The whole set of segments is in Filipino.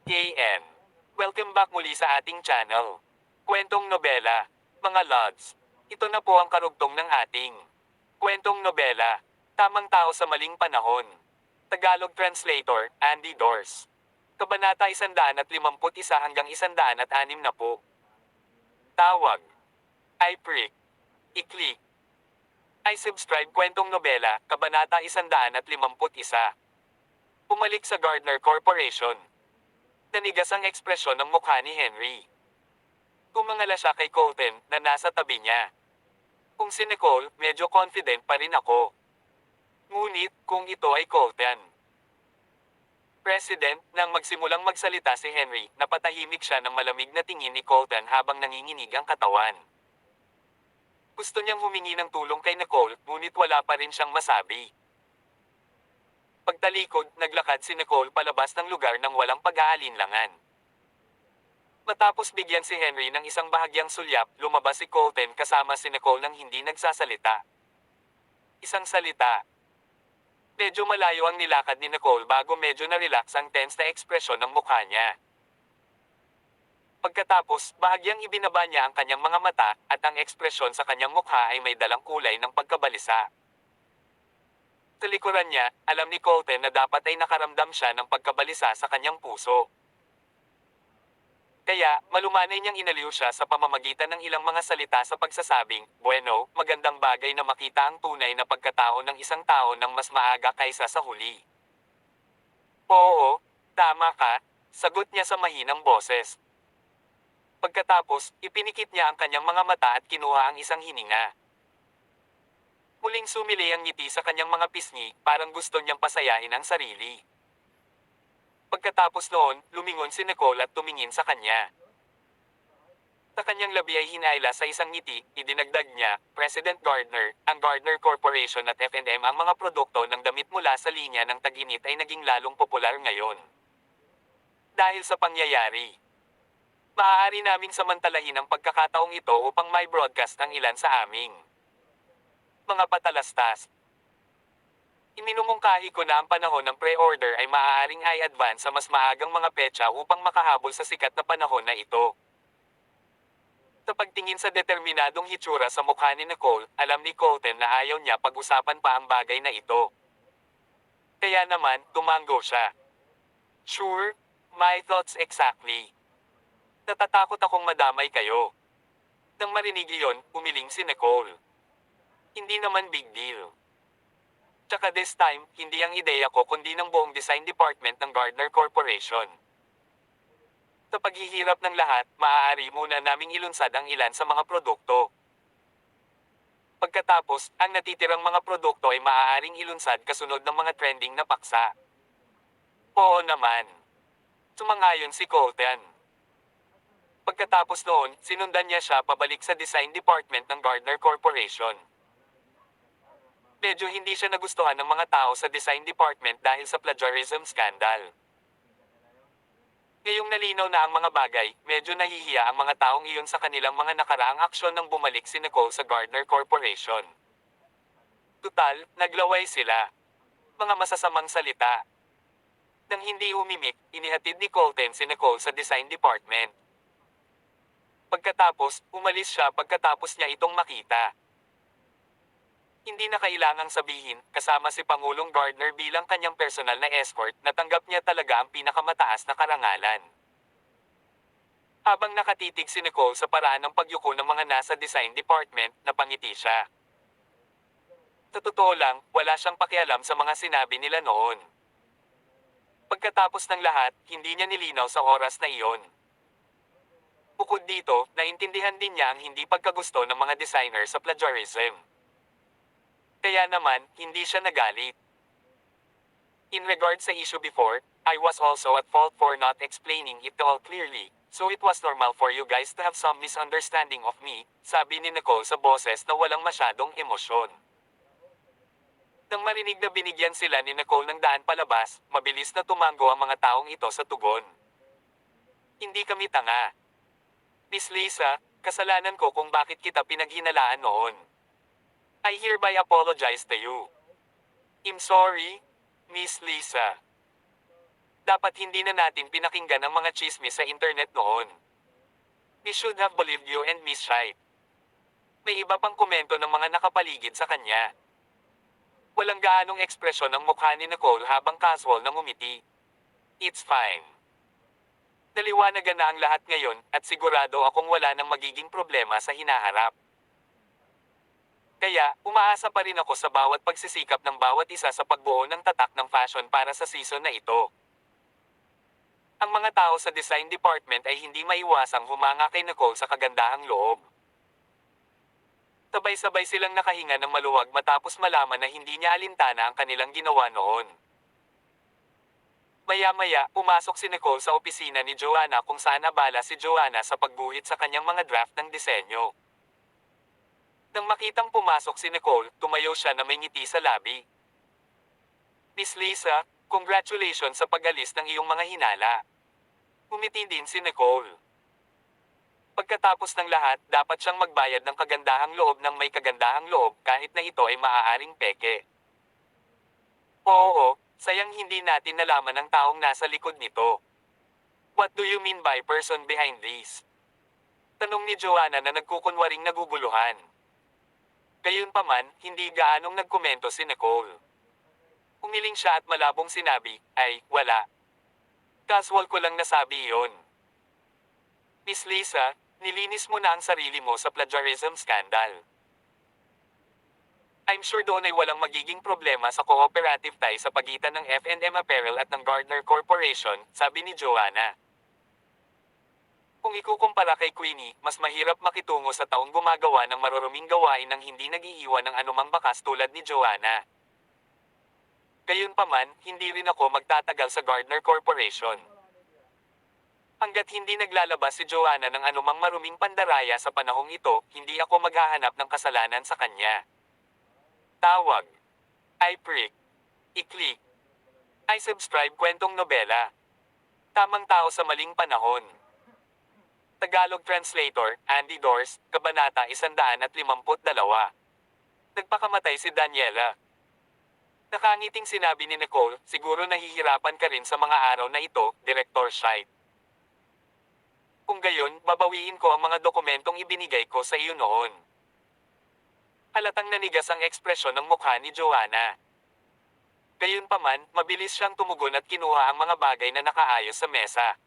KN. Welcome back muli sa ating channel. Kwentong nobela, mga lods. Ito na po ang karugtong ng ating kwentong nobela, Tamang Tao sa Maling Panahon. Tagalog Translator, Andy Dors. Kabanata 151 hanggang 160. Tawag. I prick. I-click. I subscribe kwentong nobela, Kabanata 151. Pumalik sa Gardner Corporation. Nanigas ang ekspresyon ng mukha ni Henry. Tumangala siya kay Colton na nasa tabi niya. Kung si Nicole, medyo confident pa rin ako. Ngunit, kung ito ay Colton. President, nang magsimulang magsalita si Henry, napatahimik siya ng malamig na tingin ni Colton habang nanginginig ang katawan. Gusto niyang humingi ng tulong kay Nicole, ngunit wala pa rin siyang masabi. Pagtalikod, naglakad si Nicole palabas ng lugar ng walang pag-aalinlangan. Matapos bigyan si Henry ng isang bahagyang sulyap, lumabas si Colton kasama si Nicole nang hindi nagsasalita. Isang salita. Medyo malayo ang nilakad ni Nicole bago medyo na-relax ang tense na ekspresyon ng mukha niya. Pagkatapos, bahagyang ibinaba niya ang kanyang mga mata, at ang ekspresyon sa kanyang mukha ay may dalang kulay ng pagkabalisa. Sa likuran niya, alam ni Colton na dapat ay nakaramdam siya ng pagkabalisa sa kanyang puso. Kaya, malumanay niyang inaliw siya sa pamamagitan ng ilang mga salita sa pagsasabing, "Bueno, magandang bagay na makita ang tunay na pagkatao ng isang tao ng mas maaga kaysa sa huli." "Oo, tama ka," sagot niya sa mahinang boses. Pagkatapos, ipinikit niya ang kanyang mga mata at kinuha ang isang hininga. Muling sumili ang ngiti sa kanyang mga pisngi, parang gusto niyang pasayahin ang sarili. Pagkatapos noon, lumingon si Nicole at tumingin sa kanya. Sa kanyang labi ay hinayla sa isang ngiti, idinagdag niya, "President Gardner, ang Gardner Corporation at F&M ang mga produkto ng damit mula sa linya ng tag-init ay naging lalong popular ngayon. Dahil sa pangyayari, maaari naming samantalahin ang pagkakataong ito upang may broadcast ang ilan sa aming mga patalastas. Iminumungkahi ko na ang panahon ng pre-order ay maaaring i-advance sa mas maagang mga petsa upang makahabol sa sikat na panahon na ito." Sa pagtingin sa determinadong hitsura sa mukha ni Nicole, alam ni Colton na ayaw niya pag-usapan pa ang bagay na ito. Kaya naman, tumango siya. "Sure, my thoughts exactly. Natatakot akong madamay kayo." Nang marinig iyon, umiling si Nicole. "Hindi naman big deal. Tsaka this time, hindi ang ideya ko kundi ng buong design department ng Gardner Corporation. Sa paghihirap ng lahat, maaari muna naming ilunsad ang ilan sa mga produkto. Pagkatapos, ang natitirang mga produkto ay maaaring ilunsad kasunod ng mga trending na paksa." "Oo naman." Sumangayon si Colton. Pagkatapos noon, sinundan niya siya pabalik sa design department ng Gardner Corporation. Medyo hindi siya nagustuhan ng mga tao sa design department dahil sa plagiarism scandal. Ngayong nalinaw na ang mga bagay, medyo nahihiya ang mga taong iyon sa kanilang mga nakaraang aksyon nang bumalik si Nicole sa Gardner Corporation. Tutal, naglaway sila. Mga masasamang salita. Nang hindi umimik, inihatid ni Colton si Nicole sa design department. Pagkatapos, umalis siya pagkatapos niya itong makita. Hindi na kailangang sabihin, kasama si Pangulong Gardner bilang kanyang personal na escort, natanggap niya talaga ang pinakamataas na karangalan. Habang nakatitig si Nicole sa paraan ng pagyuko ng mga nasa design department, napangiti siya. Sa totoo lang, wala siyang pakialam sa mga sinabi nila noon. Pagkatapos ng lahat, hindi niya nilinaw sa oras na iyon. Bukod dito, naintindihan din niya ang hindi pagkagusto ng mga designer sa plagiarism. Kaya naman, hindi siya nagalit. In regard sa issue before, I was also at fault for not explaining it all clearly, so it was normal for you guys to have some misunderstanding of me, sabi ni Nicole sa boses na walang masyadong emosyon. Nang marinig na binigyan sila ni Nicole ng daan palabas, mabilis na tumango ang mga taong ito sa tugon. "Hindi kami tanga. Miss Lisa, kasalanan ko kung bakit kita pinaghinalaan noon. I hereby apologize to you. I'm sorry, Miss Lisa." Dapat hindi na natin pinakinggan ang mga chismis sa internet noon. We should have believed you and Miss Right. May iba pang komento ng mga nakapaligid sa kanya. Walang gaanong ekspresyon ng mukha ni Nicole habang casual na ngumiti. It's fine. Naliwanagan na ang lahat ngayon at sigurado akong wala nang magiging problema sa hinaharap. Kaya, umaasa pa rin ako sa bawat pagsisikap ng bawat isa sa pagbuo ng tatak ng fashion para sa season na ito. Ang mga tao sa design department ay hindi maiwasang humanga kay Nicole sa kagandahang loob. Sabay-sabay silang nakahinga ng maluwag matapos malaman na hindi niya alintana ang kanilang ginawa noon. Maya-maya, pumasok si Nicole sa opisina ni Joanna kung saan abala si Joanna sa pagguhit sa kanyang mga draft ng disenyo. Nang makitang pumasok si Nicole, tumayo siya na may ngiti sa labi. Miss Lisa, congratulations sa pag-alis ng iyong mga hinala. Umiti din si Nicole. Pagkatapos ng lahat, dapat siyang magbayad ng kagandahang loob ng may kagandahang loob kahit na ito ay maaaring peke. Oo, sayang hindi natin nalaman ang taong nasa likod nito. What do you mean by person behind this? Tanong ni Joanna na nagkukunwaring naguguluhan. Gayunpaman, hindi gaanong nagkomento si Nicole. Umiling siya at malabong sinabi, ay, wala. Casual ko lang nasabi iyon. Miss Lisa, nilinis mo na ang sarili mo sa plagiarism scandal. I'm sure doon ay walang magiging problema sa cooperative tie sa pagitan ng F&M Apparel at ng Gardner Corporation, sabi ni Joanna. Kung ikukumpara kay Queenie, mas mahirap makitungo sa taong gumagawa ng maruruming gawain nang hindi nag-iiwan ng anumang bakas tulad ni Joanna. Gayunpaman, hindi rin ako magtatagal sa Gardner Corporation. Hanggat hindi naglalabas si Joanna ng anumang maruming pandaraya sa panahong ito, hindi ako maghahanap ng kasalanan sa kanya. Tawag. I-prick. I-click. I-subscribe kwentong nobela. Tamang tao sa maling panahon. Tagalog Translator, Andy Dors, Kabanata 152. Nagpakamatay si Daniela. Nakangiting sinabi ni Nicole, siguro nahihirapan ka rin sa mga araw na ito, Director Scheid. Kung gayon, babawiin ko ang mga dokumentong ibinigay ko sa iyo noon. Halatang nanigas ang ekspresyon ng mukha ni Joanna. Gayunpaman, mabilis siyang tumugon at kinuha ang mga bagay na nakaayos sa mesa.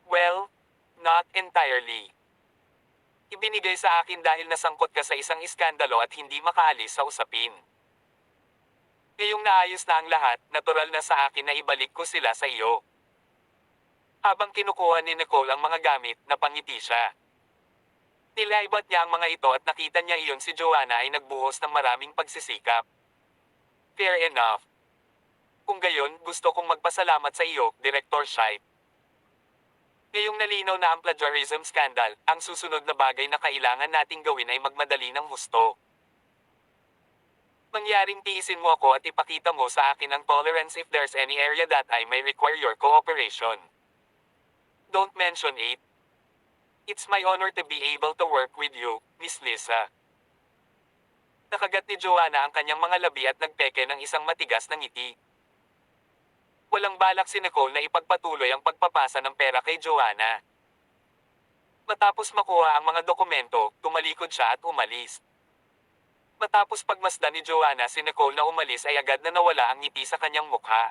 Well, not entirely. Ibinigay sa akin dahil nasangkot ka sa isang iskandalo at hindi makaalis sa usapin. Ngayong naayos na ang lahat, natural na sa akin na ibalik ko sila sa iyo. Habang kinukuha ni Nicole ang mga gamit, napangiti siya. Nilaibat niya ang mga ito at nakita niya iyon si Joanna ay nagbuhos ng maraming pagsisikap. Fair enough. Kung gayon, gusto kong magpasalamat sa iyo, Director Scheid. Ngayong nalinaw na ang plagiarism scandal, ang susunod na bagay na kailangan nating gawin ay magmadali ng husto. Mangyaring tiisin mo ako at ipakita mo sa akin ang tolerance if there's any area that I may require your cooperation. Don't mention it. It's my honor to be able to work with you, Miss Lisa. Nakagat ni Joanna ang kanyang mga labi at nagpeke ng isang matigas na ngiti. Walang balak si Nicole na ipagpatuloy ang pagpapasa ng pera kay Joanna. Matapos makuha ang mga dokumento, tumalikod siya at umalis. Matapos pagmasdan ni Joanna si Nicole na umalis ay agad na nawala ang ngiti sa kanyang mukha.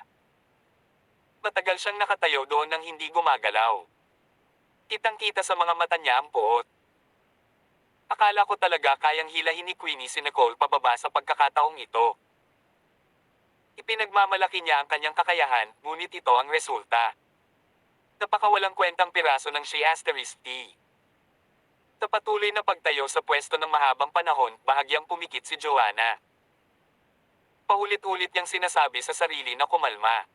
Matagal siyang nakatayo doon nang hindi gumagalaw. Kitang-kita sa mga mata niya ang puot. Akala ko talaga kayang hilahin ni Queenie si Nicole pababa sa pagkakataong ito. Ipinagmamalaki niya ang kanyang kakayahan, ngunit ito ang resulta. Napakawalang kwentang piraso ng She*T. Sa patuloy na pagtayo sa pwesto ng mahabang panahon, bahagyang pumikit si Joanna. Paulit-ulit niyang sinasabi sa sarili na kumalma.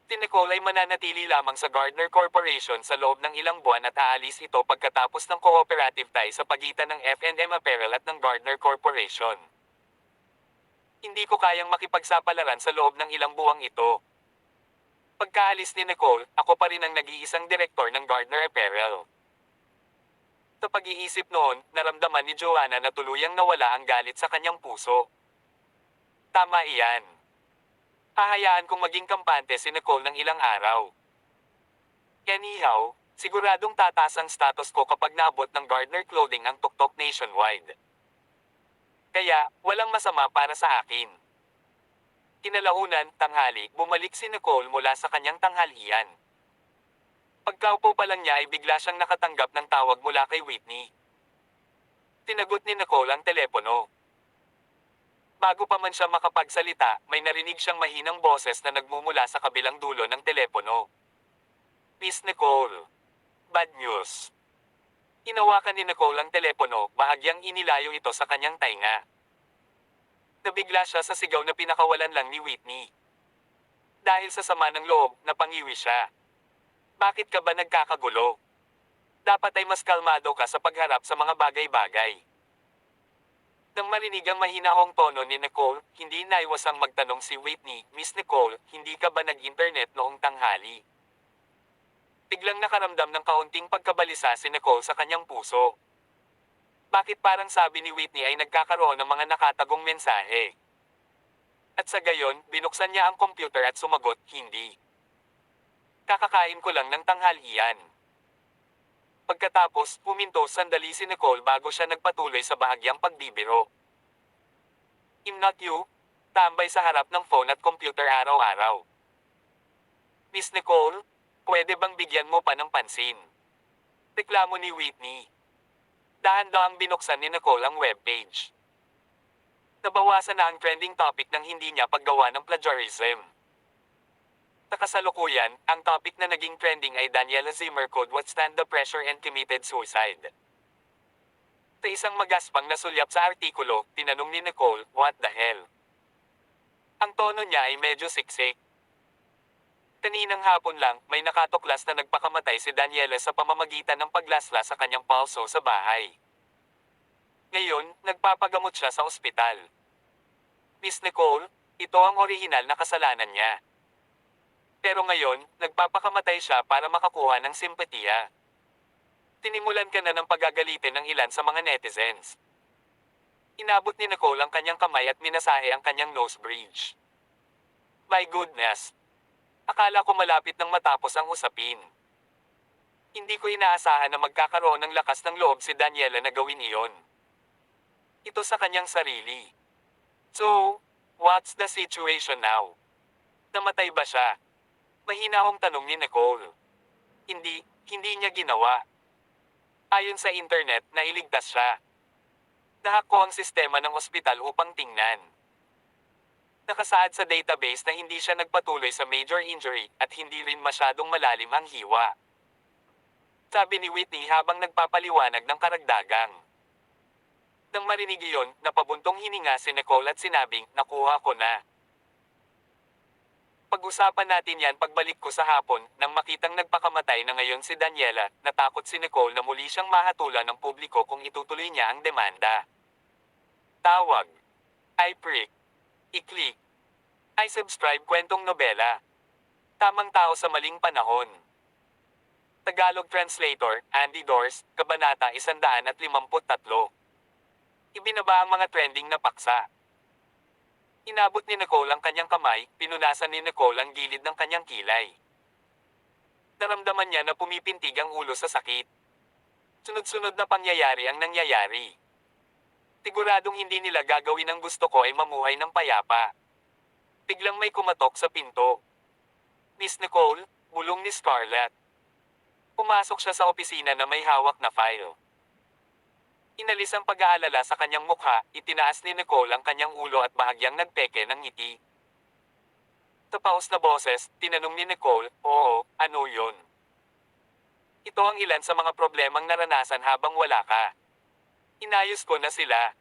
Si Nicole ay mananatili lamang sa Gardner Corporation sa loob ng ilang buwan at aalis ito pagkatapos ng cooperative tie sa pagitan ng F&M Apparel at ng Gardner Corporation. Hindi ko kayang makipagsapalaran sa loob ng ilang buwang ito. Pagkaalis ni Nicole, ako pa rin ang nag-iisang direktor ng Gardner Apparel. Sa pag-iisip noon, naramdaman ni Joanna na tuluyang nawala ang galit sa kanyang puso. Tama iyan. Hahayaan kong maging kampante si Nicole ng ilang araw. Anyhow, siguradong tataas ang status ko kapag naabot ng Gardner Clothing ang tuktok nationwide. Kaya, walang masama para sa akin. Kinalaunan, tanghali, bumalik si Nicole mula sa kanyang tanghalian. Pagkaupo pa lang niya ay bigla siyang nakatanggap ng tawag mula kay Whitney. Tinagot ni Nicole ang telepono. Bago pa man siya makapagsalita, may narinig siyang mahinang boses na nagmumula sa kabilang dulo ng telepono. Miss Nicole. Bad news. Hinawakan ni Nicole ang telepono, bahagyang inilayo ito sa kanyang tainga. Nabigla siya sa sigaw na pinakawalan lang ni Whitney. Dahil sa sama ng loob, napangiwi siya. Bakit ka ba nagkakagulo? Dapat ay mas kalmado ka sa pagharap sa mga bagay-bagay. Nang marinig ang mahinahong tono ni Nicole, hindi naiwasang magtanong si Whitney, Miss Nicole, hindi ka ba nag-internet noong tanghali? Biglang nakaramdam ng kaunting pagkabalisa si Nicole sa kanyang puso. Bakit parang sabi ni Whitney ay nagkakaroon ng mga nakatagong mensahe? At sa gayon, binuksan niya ang computer at sumagot, hindi. Kakakain ko lang ng tanghalian. Pagkatapos, huminto sandali si Nicole bago siya nagpatuloy sa bahagyang pagbibiro. I'm not you. Tambay sa harap ng phone at computer araw-araw. Miss Nicole, pwede bang bigyan mo pa ng pansin? Reklamo ni Whitney. Dahan-dahang binuksan ni Nicole ang webpage. Nabawasan na ang trending topic ng hindi niya paggawa ng plagiarism. Sa kasalukuyan, ang topic na naging trending ay Daniela Zimmer could withstand the pressure and committed suicide. Sa isang magaspang na sulyap sa artikulo, tinanong ni Nicole, what the hell? Ang tono niya ay medyo siksik. Kaninang hapon lang, may nakatuklas na nagpakamatay si Daniela sa pamamagitan ng paglasla sa kanyang pulso sa bahay. Ngayon, nagpapagamot siya sa ospital. Miss Nicole, ito ang orihinal na kasalanan niya. Pero ngayon, nagpapakamatay siya para makakuha ng simpatiya. Tinimulan ka na ng pagagalitin ng ilan sa mga netizens. Inabot ni Nicole ang kanyang kamay at minasahe ang kanyang nose bridge. My goodness! Akala ko malapit nang matapos ang usapin. Hindi ko inaasahan na magkakaroon ng lakas ng loob si Daniela na gawin iyon. Ito sa kanyang sarili. So, what's the situation now? Namatay ba siya? Mahinahong tanong ni Nicole. Hindi niya ginawa. Ayon sa internet, nailigtas siya. Nahack ko ang sistema ng ospital upang tingnan. Nakasaad sa database na hindi siya nagpatuloy sa major injury at hindi rin masyadong malalim ang hiwa. Sabi ni Whitney habang nagpapaliwanag ng karagdagang. Nang marinig iyon, napabuntong hininga si Nicole at sinabing, nakuha ko na. Pag-usapan natin yan pagbalik ko sa hapon, nang makitang nagpakamatay na ngayon si Daniela, natakot si Nicole na muli siyang mahatulan ng publiko kung itutuloy niya ang demanda. Tawag. I-prick. I-click. I-subscribe kwentong nobela. Tamang tao sa maling panahon. Tagalog Translator, Andy Dors, Kabanata 153. Ibinaba ang mga trending na paksa. Inabot ni Nicole ang kanyang kamay, pinunasan ni Nicole ang gilid ng kanyang kilay. Naramdaman niya na pumipintig ang ulo sa sakit. Sunod-sunod na pangyayari ang nangyayari. Siguradong hindi nila gagawin ang gusto ko ay mamuhay ng payapa. Biglang may kumatok sa pinto. Miss Nicole, bulong ni Scarlett. Pumasok siya sa opisina na may hawak na file. Inalis ang pag-aalala sa kanyang mukha, itinaas ni Nicole ang kanyang ulo at bahagyang nagpeke ng ngiti. Sa paus na boses, tinanong ni Nicole, oo, ano yun? Ito ang ilan sa mga problemang naranasan habang wala ka. Inayos ko na sila.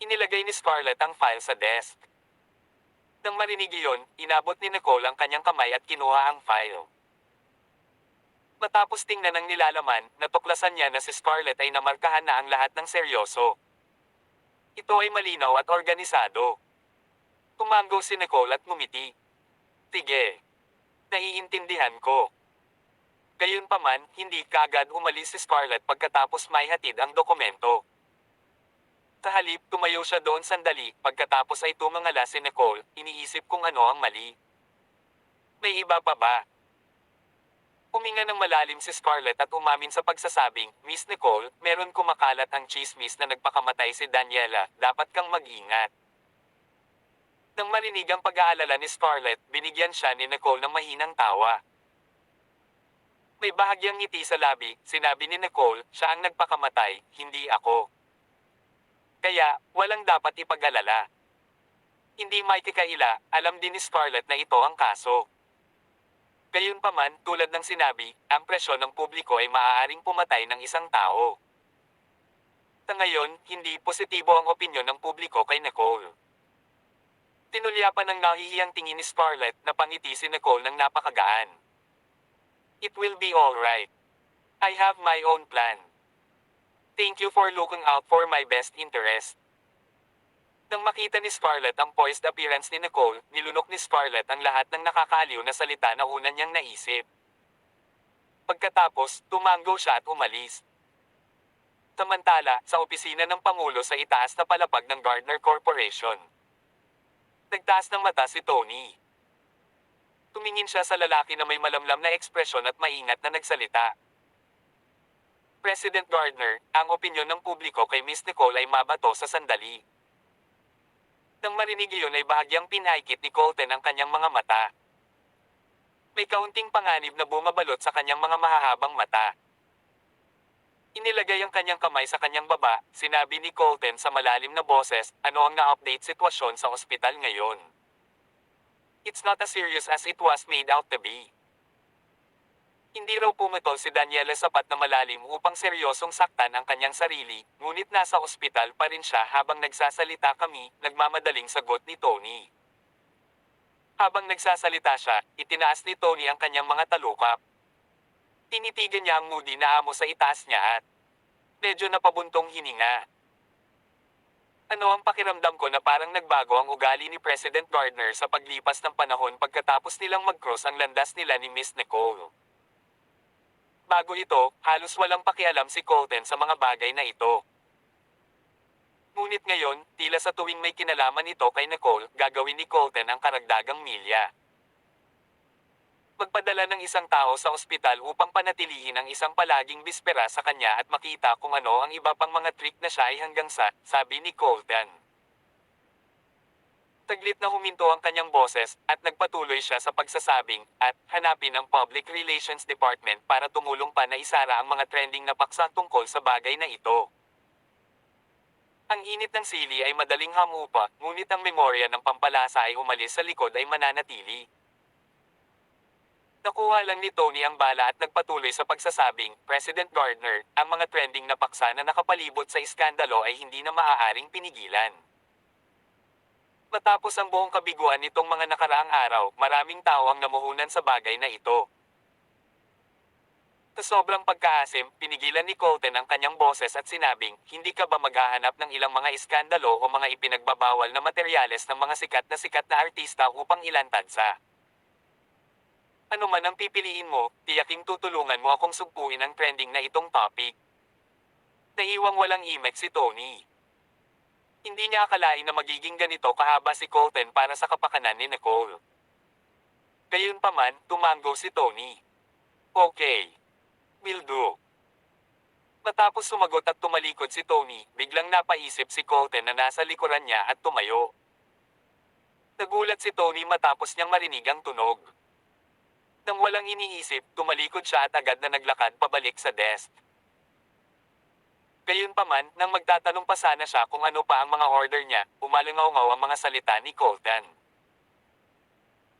Inilagay ni Scarlett ang file sa desk. Nang marinig iyon, inabot ni Nicole ang kanyang kamay at kinuha ang file. Matapos tingnan ang nilalaman, natuklasan niya na si Scarlett ay namarkahan na ang lahat ng seryoso. Ito ay malinaw at organisado. Tumango si Nicole at ngumiti. Sige. Naiintindihan ko. Gayunpaman, hindi kaagad umalis si Scarlett pagkatapos maihatid ang dokumento. Sa halip, tumayo siya doon sandali, pagkatapos ay tumangala si Nicole, iniisip kung ano ang mali. May iba pa ba? Huminga ng malalim si Scarlett at umamin sa pagsasabing, Miss Nicole, meron kumakalat ang chismis na nagpakamatay si Daniela, dapat kang mag-ingat. Nang marinig ang pag-aalala ni Scarlett, binigyan siya ni Nicole ng mahinang tawa. May bahagyang ngiti sa labi, sinabi ni Nicole, siya ang nagpakamatay, hindi ako. Kaya, walang dapat ipag-alala. Hindi maikikaila, alam din ni Scarlett na ito ang kaso. Gayunpaman, tulad ng sinabi, ang presyon ng publiko ay maaaring pumatay ng isang tao. Sa ngayon, hindi positibo ang opinyon ng publiko kay Nicole. Tinulyapan ng nahihiyang tingin ni Scarlett na pangiti si Nicole ng napakagaan. It will be alright. I have my own plan. Thank you for looking out for my best interest. Nang makita ni Scarlett ang poised appearance ni Nicole, nilunok ni Scarlett ang lahat ng nakakaaliw na salita na una niyang naisip. Pagkatapos, tumango siya at umalis. Samantala, sa opisina ng Pangulo sa itaas na palapag ng Gardner Corporation. Nagtaas ng mata si Tony. Tumingin siya sa lalaki na may malamlam na ekspresyon at maingat na nagsalita. President Gardner, ang opinyon ng publiko kay Miss Nicole ay mabato sa sandali. Nang marinig iyon ay bahagyang pinahikit ni Colton ang kanyang mga mata. May kaunting panganib na bumabalot sa kanyang mga mahahabang mata. Inilagay ang kanyang kamay sa kanyang baba, sinabi ni Colton sa malalim na boses, ano ang na-update sitwasyon sa ospital ngayon. It's not as serious as it was made out to be. Hindi raw pumatol si Daniela sapat na malalim upang seryosong saktan ang kanyang sarili, ngunit nasa ospital pa rin siya habang nagsasalita kami, nagmamadaling sagot ni Tony. Habang nagsasalita siya, itinaas ni Tony ang kanyang mga talukap. Tinitigan niya ang moody na amo sa itaas niya at medyo napabuntong hininga. Ano ang pakiramdam ko na parang nagbago ang ugali ni President Gardner sa paglipas ng panahon pagkatapos nilang mag-cross ang landas nila ni Miss Nicole. Bago ito, halos walang pakialam si Colton sa mga bagay na ito. Ngunit ngayon, tila sa tuwing may kinalaman ito kay Nicole, gagawin ni Colton ang karagdagang milya. Magpadala ng isang tao sa ospital upang panatilihin ang isang palaging bispera sa kanya at makita kung ano ang iba pang mga trick na siya ay hanggang sa, sabi ni Colton. Taglit na huminto ang kanyang boses, at nagpatuloy siya sa pagsasabing, at hanapin ang Public Relations Department para tumulong pa na isara ang mga trending na paksa tungkol sa bagay na ito. Ang init ng sili ay madaling hamupa, ngunit ang memorya ng pampalasa ay umalis sa likod ay mananatili. Nakuha lang ni Tony ang bala at nagpatuloy sa pagsasabing, President Gardner, ang mga trending na paksa na nakapalibot sa iskandalo ay hindi na maaaring pinigilan. Matapos ang buong kabiguan nitong mga nakaraang araw, maraming tao ang namuhunan sa bagay na ito. Sa sobrang pagkaasim, pinigilan ni Colton ang kanyang boses at sinabing, hindi ka ba maghahanap ng ilang mga iskandalo o mga ipinagbabawal na materyales ng mga sikat na artista upang ilantadsa? Ano man ang pipiliin mo, tiyaking tutulungan mo akong sugpuin ang trending na itong topic. Naiwang walang imek si Tony. Hindi niya akalain na magiging ganito kahaba si Colton para sa kapakanan ni Nicole. Gayunpaman, tumango si Tony. Okay. Will do. Matapos sumagot at tumalikod si Tony, biglang napaisip si Colton na nasa likuran niya at tumayo. Nagulat si Tony matapos niyang marinig ang tunog. Nang walang iniisip, tumalikod siya at agad na naglakad pabalik sa desk. Gayunpaman, nang magtatanong pa sana siya kung ano pa ang mga order niya, umalangaw-ngaw ang mga salita ni Colton.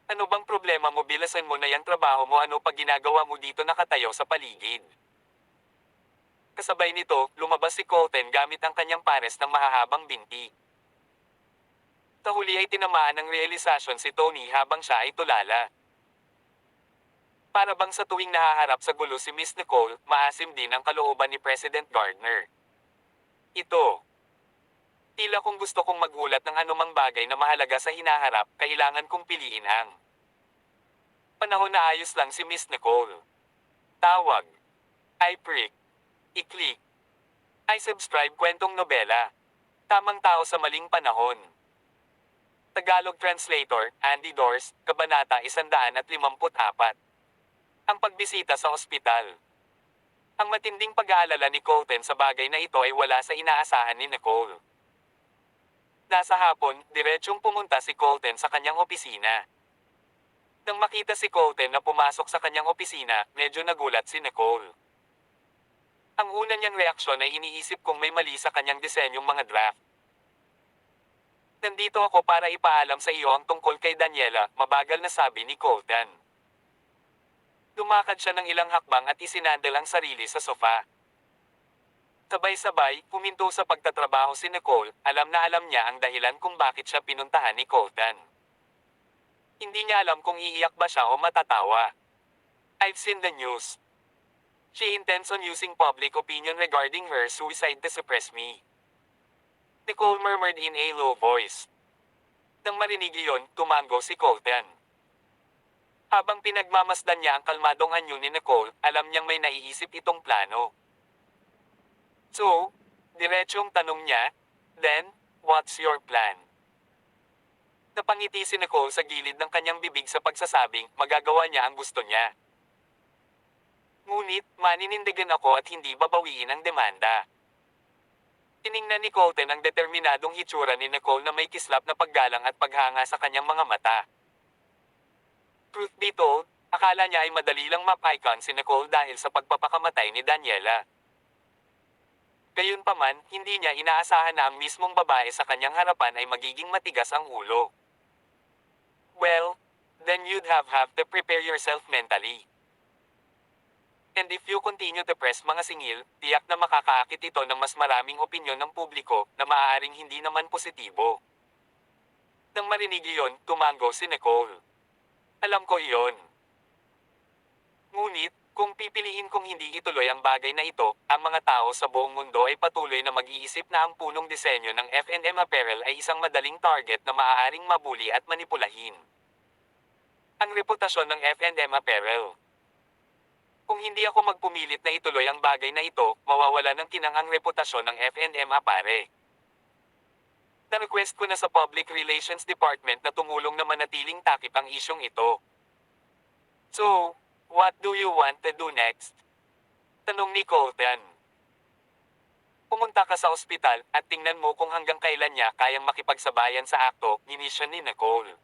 Ano bang problema mo, bilasan mo na yung trabaho mo, ano pa ginagawa mo dito nakatayo sa paligid? Kasabay nito, lumabas si Colton gamit ang kanyang pares ng mahahabang binti. Sa huli ay tinamaan ng realisasyon si Tony habang siya ay tulala. Para bang sa tuwing nahaharap sa gulo si Miss Nicole, maasim din ang kalooban ni President Gardner. Ito. Tila kung gusto kong magulat ng anumang bagay na mahalaga sa hinaharap, kailangan kong piliin ang panahon na ayos lang si Miss Nicole. Tawag. I prick. I-click. I subscribe kwentong nobela. Tamang tao sa maling panahon. Tagalog Translator, Andy Dors, Kabanata 154. Ang pagbisita sa ospital. Ang matinding pag-aalala ni Colton sa bagay na ito ay wala sa inaasahan ni Nicole. Nasa hapon, diretsong pumunta si Colton sa kanyang opisina. Nang makita si Colton na pumasok sa kanyang opisina, medyo nagulat si Nicole. Ang una niyang reaksyon ay iniisip kung may mali sa kanyang disenyong mga draft. Nandito ako para ipaalam sa iyo ang tungkol kay Daniela, mabagal na sabi ni Colton. Lumakad siya ng ilang hakbang at isinandal ang sarili sa sofa. Sabay-sabay, huminto sa pagtatrabaho si Nicole, alam na alam niya ang dahilan kung bakit siya pinuntahan ni Colton. Hindi niya alam kung iiyak ba siya o matatawa. I've seen the news. She intends on using public opinion regarding her suicide to suppress me. Nicole murmured in a low voice. Nang marinig iyon, tumango si Colton. Habang pinagmamasdan niya ang kalmadong anyo ni Nicole, alam niyang may naiisip itong plano. So, diretsong tanong niya, then, what's your plan? Napangiti si Nicole sa gilid ng kanyang bibig sa pagsasabing, magagawa niya ang gusto niya. Ngunit, maninindigan ako at hindi babawiin ang demanda. Tiningnan ni Colton ang determinadong hitsura ni Nicole na may kislap na paggalang at paghanga sa kanyang mga mata. Truth be told, akala niya ay madali lang map-icon si Nicole dahil sa pagpapakamatay ni Daniela. Gayunpaman, hindi niya inaasahan na ang mismong babae sa kanyang harapan ay magiging matigas ang ulo. Well, then you'd have to prepare yourself mentally. And if you continue to press mga singil, tiyak na makakaakit ito ng mas maraming opinyon ng publiko na maaaring hindi naman positibo. Nang marinig iyon, tumango si Nicole. Alam ko iyon. Ngunit, kung pipiliin kong hindi ituloy ang bagay na ito, ang mga tao sa buong mundo ay patuloy na mag-iisip na ang punong disenyo ng F&M Apparel ay isang madaling target na maaaring mabuli at manipulahin. Ang reputasyon ng F&M Apparel. Kung hindi ako magpumilit na ituloy ang bagay na ito, mawawala ng kinang ang reputasyon ng F&M Apparel. Na-request ko na sa Public Relations Department na tumulong na manatiling takip ang isyong ito. So, what do you want to do next? Tanong ni Colton. Pumunta ka sa ospital at tingnan mo kung hanggang kailan niya kayang makipagsabayan sa akto, ginisyon ni Nicole.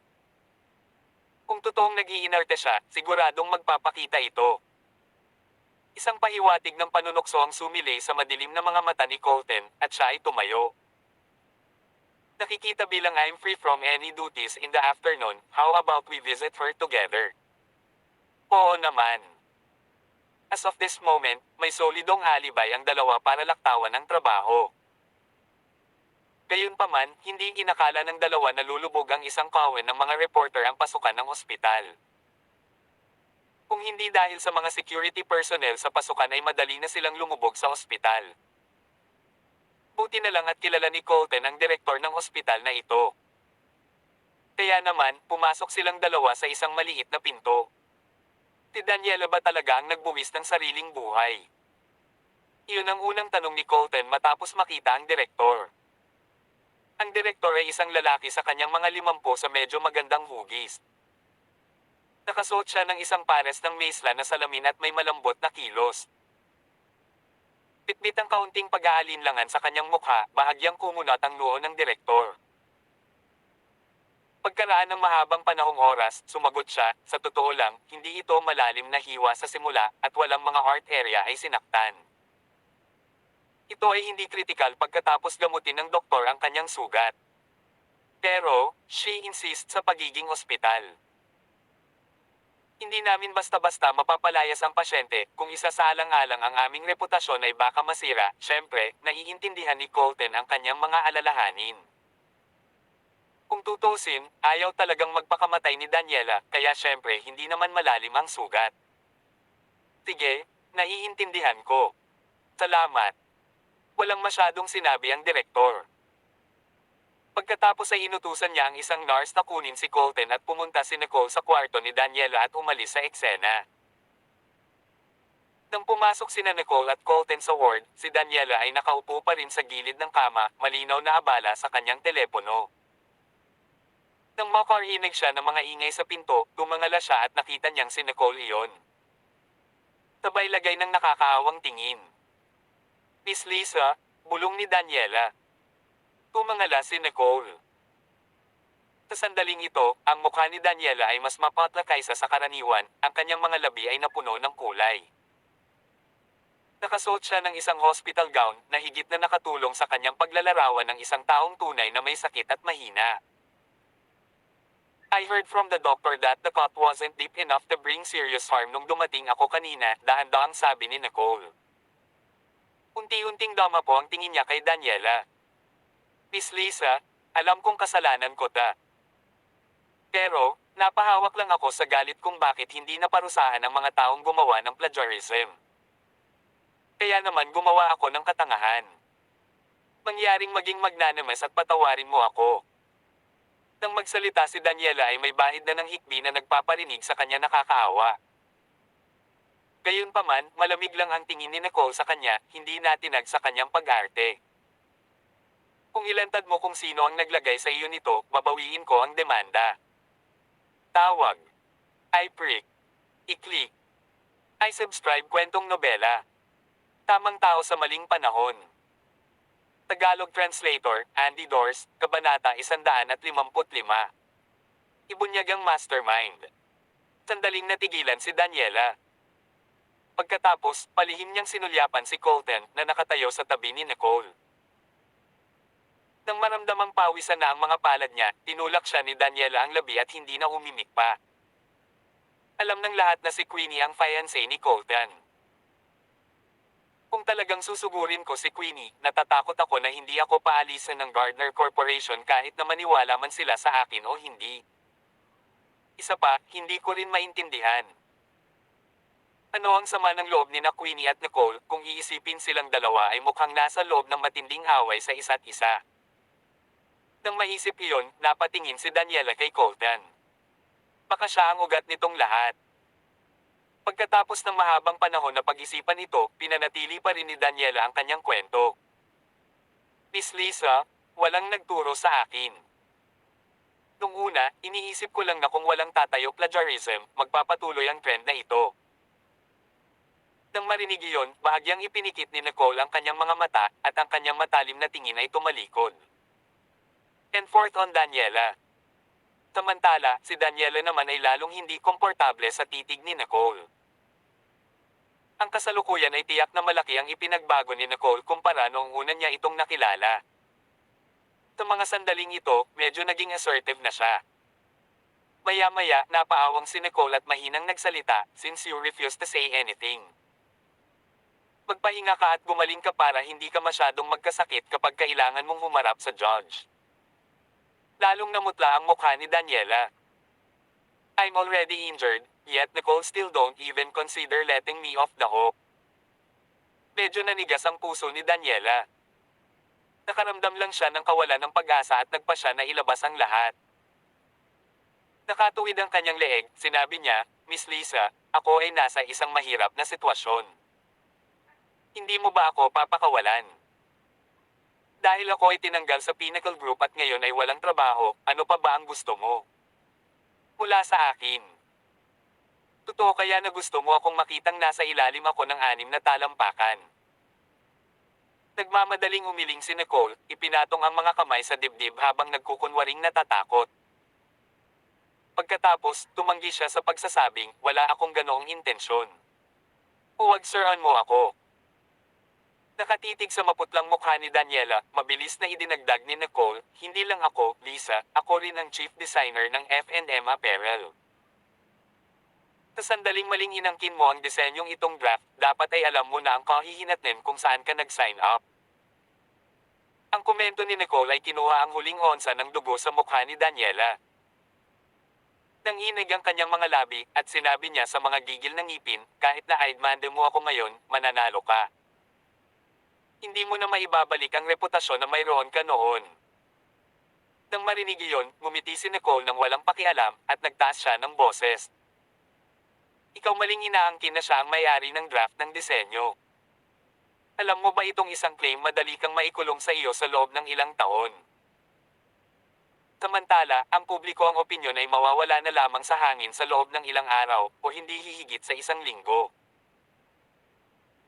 Kung totoong nag-iinarte siya, siguradong magpapakita ito. Isang pahiwatig ng panunokso ang sumilay sa madilim na mga mata ni Colton at siya ay tumayo. Nakikita bilang I'm free from any duties in the afternoon, how about we visit her together? Oo naman. As of this moment, may solidong alibay ang dalawa para laktawan ang trabaho. Gayunpaman, hindi inakala ng dalawa na lulubog ang isang kawin ng mga reporter ang pasukan ng ospital. Kung hindi dahil sa mga security personnel sa pasukan ay madali na silang lumubog sa ospital. Buti na lang at kilala ni Colton ang direktor ng ospital na ito. Kaya naman, pumasok silang dalawa sa isang maliit na pinto. Si Daniela ba talaga ang nagbuwis ng sariling buhay? Iyon ang unang tanong ni Colton matapos makita ang direktor. Ang direktor ay isang lalaki sa kanyang mga 50 sa medyo magandang hugis. Nakasuot siya ng isang pares ng meisla na salamin at may malambot na kilos. Bitbit ang kaunting pag-aalinlangan sa kanyang mukha, bahagyang kumunat ang noo ng direktor. Pagkaraan ng mahabang panahong oras, sumagot siya, sa totoo lang, hindi ito malalim na hiwa sa simula, at walang mga heart area ay sinaktan. Ito ay hindi kritikal pagkatapos gamutin ng doktor ang kanyang sugat. Pero, she insists sa pagiging ospital. Hindi namin basta-basta mapapalayas ang pasyente, kung isasaalang-alang ang aming reputasyon ay baka masira, syempre, naiintindihan ni Colton ang kanyang mga alalahanin. Kung tutusin, ayaw talagang magpakamatay ni Daniela, kaya syempre hindi naman malalim ang sugat. Sige, naiintindihan ko. Salamat. Walang masyadong sinabi ang direktor. Pagkatapos ay inutusan niya ang isang nurse na kunin si Colton at pumunta si Nicole sa kwarto ni Daniela at umalis sa eksena. Nang pumasok sina Nicole at Colton sa ward, si Daniela ay nakaupo pa rin sa gilid ng kama, malinaw na abala sa kanyang telepono. Nang makarinig siya ng mga ingay sa pinto, tumangala siya at nakita niyang si Nicole iyon. Sabay lagay ng nakakaawang tingin. Miss Lisa, bulong ni Daniela. Tumangala si Nicole. Sa sandaling ito, ang mukha ni Daniela ay mas mapatla kaysa sa karaniwan, ang kanyang mga labi ay napuno ng kulay. Nakasuot siya ng isang hospital gown na higit na nakatulong sa kanyang paglalarawan ng isang taong tunay na may sakit at mahina. I heard from the doctor that the cut wasn't deep enough to bring serious harm nung dumating ako kanina, dahan-dahang sabi ni Nicole. Unti-unting dama po ang tingin niya kay Daniela. Miss Lisa, alam kong kasalanan ko ta. Pero, napahawak lang ako sa galit kung bakit hindi naparusahan ang mga taong gumawa ng plagiarism. Kaya naman gumawa ako ng katangahan. Mangyaring maging magnanimous at patawarin mo ako. Nang magsalita si Daniela ay may bahid na ng hikbi na nagpaparinig sa kanya nakakaawa. Gayunpaman, malamig lang ang tingin ni Nicole sa kanya, hindi natinag sa kanyang pag-arte. Kung ilantad mo kung sino ang naglagay sa iyo nito, babawiin ko ang demanda. Tawag. I prick. I-click. I subscribe kwentong nobela. Tamang tao sa maling panahon. Tagalog Translator, Andy Dors, Kabanata 155. Ibunyagang Mastermind. Sandaling natigilan si Daniela. Pagkatapos, palihim niyang sinulyapan si Colton na nakatayo sa tabi ni Nicole. Nang maramdamang pawisan na ang mga palad niya, tinulak siya ni Daniela ang labi at hindi na umimik pa. Alam ng lahat na si Queenie ang fiancé ni Colton. Kung talagang susugurin ko si Queenie, natatakot ako na hindi ako paalisan ng Gardner Corporation kahit na maniwala man sila sa akin o hindi. Isa pa, hindi ko rin maintindihan. Ano ang sama ng loob ni na Queenie at Nicole kung iisipin silang dalawa ay mukhang nasa loob ng matinding away sa isa't isa. Nang maisip iyon, napatingin si Daniela kay Colton. Baka siya ang ugat nitong lahat. Pagkatapos ng mahabang panahon na pag-isipan ito, pinanatili pa rin ni Daniela ang kanyang kwento. Miss Lisa, walang nagturo sa akin. Nung una, iniisip ko lang na kung walang tatayo plagiarism, magpapatuloy ang trend na ito. Nang marinig iyon, bahagyang ipinikit ni Nicole ang kanyang mga mata, at ang kanyang matalim na tingin ay tumalikod. And forth on Daniela. Samantala, si Daniela naman ay lalong hindi komportable sa titig ni Nicole. Ang kasalukuyan ay tiyak na malaki ang ipinagbago ni Nicole kumpara noong una niya itong nakilala. Sa mga sandaling ito, medyo naging assertive na siya. Maya-maya, napaawang si Nicole at mahinang nagsalita, since you refuse to say anything. Magpahinga ka at gumaling ka para hindi ka masyadong magkasakit kapag kailangan mong humarap sa judge. Lalong namutla ang mukha ni Daniela. I'm already injured, yet Nicole still don't even consider letting me off the hook. Medyo nanigas ang puso ni Daniela. Nakaramdam lang siya ng kawalan ng pag-asa at nagpa siya na ilabas ang lahat. Nakatuwid ang kanyang leeg, sinabi niya, Miss Lisa, ako ay nasa isang mahirap na sitwasyon. Hindi mo ba ako papakawalan? Dahil ako ay tinanggal sa Pinnacle Group at ngayon ay walang trabaho, ano pa ba ang gusto mo? Mula sa akin. Totoo kaya na gusto mo akong makitang nasa ilalim ako ng 6 na talampakan. Nagmamadaling umiling si Nicole, ipinatong ang mga kamay sa dibdib habang nagkukunwaring natatakot. Pagkatapos, tumanggi siya sa pagsasabing, wala akong ganoong intensyon. Huwag siraan mo ako. Nakatitig sa maputlang mukha ni Daniela, mabilis na idinagdag ni Nicole, hindi lang ako, Lisa, ako rin ang chief designer ng F&M Apparel. Sa sandaling maling inangkin mo ang disenyong itong draft, dapat ay alam mo na ang kahihinatnin kung saan ka nag-sign up. Ang komento ni Nicole ay kinuha ang huling onsa ng dugo sa mukha ni Daniela. Nanginig ang kanyang mga labi, at sinabi niya sa mga gigil ng ngipin, kahit na aidmande mo ako ngayon, mananalo ka. Hindi mo na maibabalik ang reputasyon na mayroon ka noon. Nang marinig iyon, ngumiti si Nicole nang walang pakialam, at nagtaas siya ng boses. Ikaw maling inaangkin na siya ang may-ari ng draft ng disenyo. Alam mo ba itong isang claim madali kang maikulong sa iyo sa loob ng ilang taon? Samantala, ang publiko ang opinyon ay mawawala na lamang sa hangin sa loob ng ilang araw o hindi hihigit sa isang linggo.